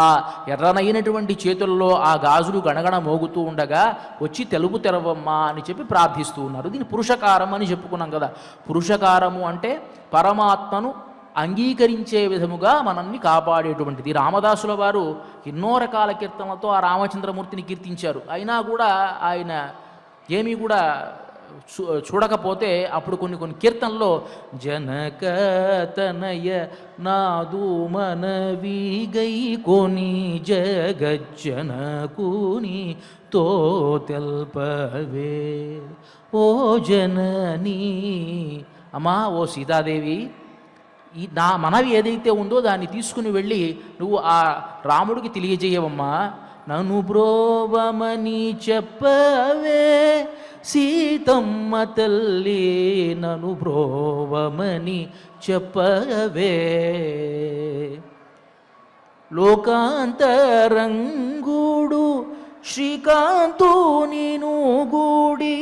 ఆ ఎర్రనైనటువంటి చేతుల్లో ఆ గాజులు గణగణ మోగుతూ ఉండగా వచ్చి తెలుపు తెరవమ్మా అని చెప్పి ప్రార్థిస్తూ ఉన్నారు. దీన్ని పురుషకారం అని చెప్పుకున్నాం కదా. పురుషకారము అంటే పరమాత్మను అంగీకరించే విధముగా మనల్ని కాపాడేటువంటిది. రామదాసుల వారు ఎన్నో రకాల కీర్తనలతో ఆ రామచంద్రమూర్తిని కీర్తించారు. అయినా కూడా ఆయన ఏమీ కూడా చూడకపోతే అప్పుడు కొన్ని కీర్తనలో జనక తనయ నాదు మనవి గై కొని జగజ్జనకుని తో తెల్పవే ఓ జననీ. అమ్మా ఓ సీతాదేవి, నా మనవి ఏదైతే ఉందో దాన్ని తీసుకుని వెళ్ళి నువ్వు ఆ రాముడికి తెలియజేయవమ్మా. నను బ్రోవమని చెప్పవే సీతమ్మ తల్లి, నను బ్రోవమని చెప్పవే. లోకాంతరంగుడు శ్రీకాంతు నీను గూడి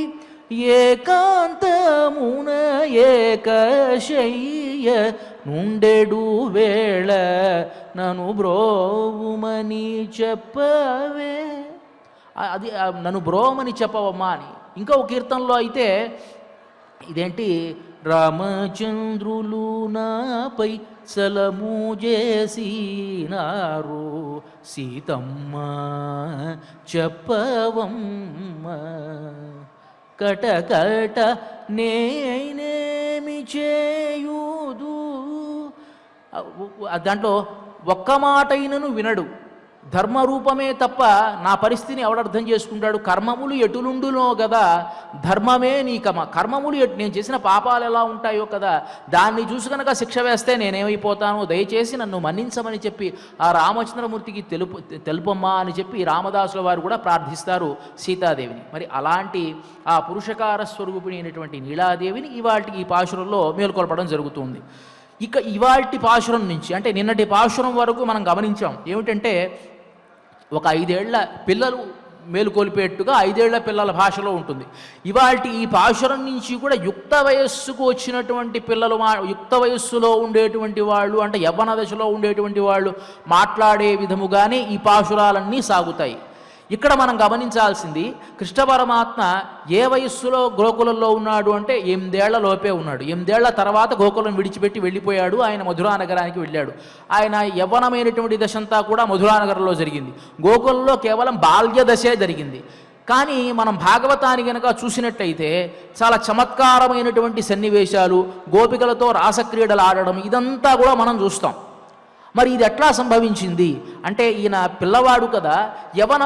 ఏకాంతమున ఏకశయ్య నుండెడు వేళ నను బ్రోవుమని చెప్పవే. అది నన్ను బ్రోవమని చెప్పవమ్మా అని. ఇంకా ఒక కీర్తనలో అయితే ఇదేంటి, రామచంద్రులు నాపై సలము చేసినారు సీతమ్మ చెప్పవమ్మ, కటకట నేనేమి చేయుదు. దాంట్లో ఒక్క మాటైనను వినడు, ధర్మరూపమే తప్ప నా పరిస్థితిని ఎవడర్థం చేసుకుంటాడు. కర్మములు ఎటులుండునో కదా, ధర్మమే నీ కర్మములు నేను చేసిన పాపాలు ఎలా ఉంటాయో కదా, దాన్ని చూసి కనుక శిక్ష వేస్తే నేనేమైపోతాను, దయచేసి నన్ను మన్నించమని చెప్పి ఆ రామచంద్రమూర్తికి తెలుపమ్మా అని చెప్పి రామదాసుల వారు కూడా ప్రార్థిస్తారు సీతాదేవిని. మరి అలాంటి ఆ పురుషకార స్వరూపిణి అయినటువంటి నీలాదేవిని ఇవాళకి ఈ పాశురంలో మేల్కొల్పడం జరుగుతుంది. ఇక ఇవాల్టి పాశురం నుంచి అంటే నిన్నటి పాశురం వరకు మనం గమనించాం ఏమిటంటే, ఒక 5 ఏళ్ల పిల్లలు మేలుకొల్పేట్టుగా 5 ఏళ్ల పిల్లల భాషలో ఉంటుంది. ఇవాల్టి ఈ పాశురం నుంచి కూడా యుక్త వయస్సుకు వచ్చినటువంటి పిల్లలు, యుక్త వయస్సులో ఉండేటువంటి వాళ్ళు అంటే యవ్వన దశలో ఉండేటువంటి వాళ్ళు మాట్లాడే విధముగానే ఈ పాశురాలన్నీ సాగుతాయి. ఇక్కడ మనం గమనించాల్సింది, కృష్ణ పరమాత్మ ఏ వయస్సులో గోకులంలో ఉన్నాడు అంటే 8 ఏళ్ల లోపే ఉన్నాడు. 8 ఏళ్ల తర్వాత గోకులం విడిచిపెట్టి వెళ్ళిపోయాడు, ఆయన మధురా నగరానికి వెళ్ళాడు. ఆయన యవ్వనమైనటువంటి దశంతా కూడా మధురా నగరంలో జరిగింది. గోకులంలో కేవలం బాల్య దశే జరిగింది. కానీ మనం భాగవతాన్ని కనుక చూసినట్టయితే చాలా చమత్కారమైనటువంటి సన్నివేశాలు, గోపికలతో రాసక్రీడలు ఆడడం, ఇదంతా కూడా మనం చూస్తాం. మరి ఇది ఎట్లా సంభవించింది అంటే, ఈయన పిల్లవాడు కదా, యవ్వన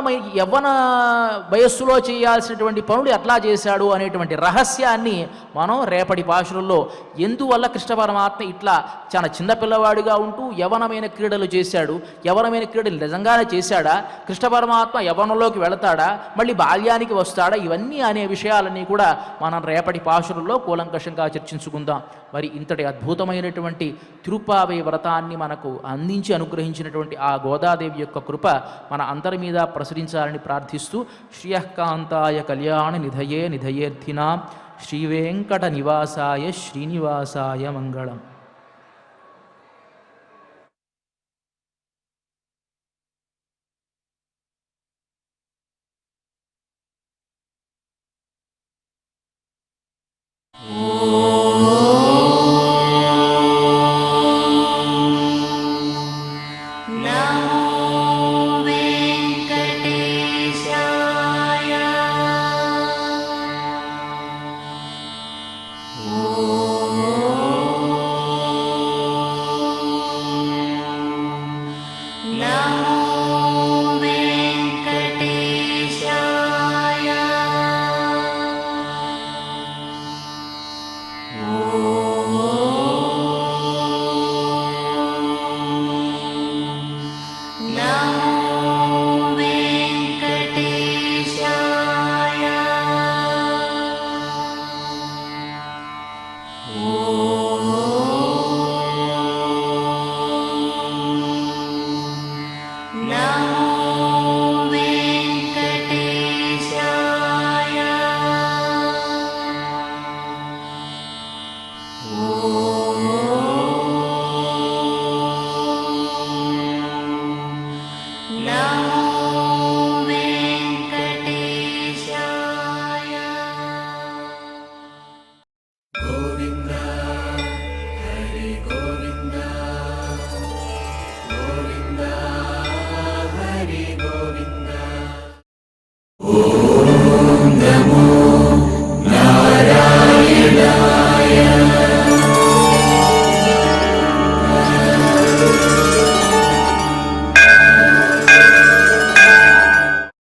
వయస్సులో చేయాల్సినటువంటి పనులు ఎట్లా చేశాడు అనేటువంటి రహస్యాన్ని మనం రేపటి పాశురంలో, ఎందువల్ల కృష్ణ పరమాత్మ ఇట్లా చాలా చిన్న పిల్లవాడిగా ఉంటూ యవ్వనమైన క్రీడలు చేశాడు, యవ్వనమైన క్రీడలు నిజంగానే చేశాడా, కృష్ణ పరమాత్మ యవ్వనంలోకి వెళతాడా, మళ్ళీ బాల్యానికి వస్తాడా, ఇవన్నీ అనే విషయాలన్నీ కూడా మనం రేపటి పాశురంలో కూలంకషంగా చర్చించుకుందాం. మరి ఇంతటి అద్భుతమైనటువంటి తిరుప్పావై వ్రతాన్ని మనకు అందించి అనుగ్రహించినటువంటి ఆ గోదాదేవి యొక్క కృప మన అందరి మీద ప్రసరించాలని ప్రార్థిస్తూ, శ్రియకాంతాయ కళ్యాణ నిధయే నిధయేర్థినాం శ్రీవేంకట నివాసాయ శ్రీనివాసాయ మంగళం.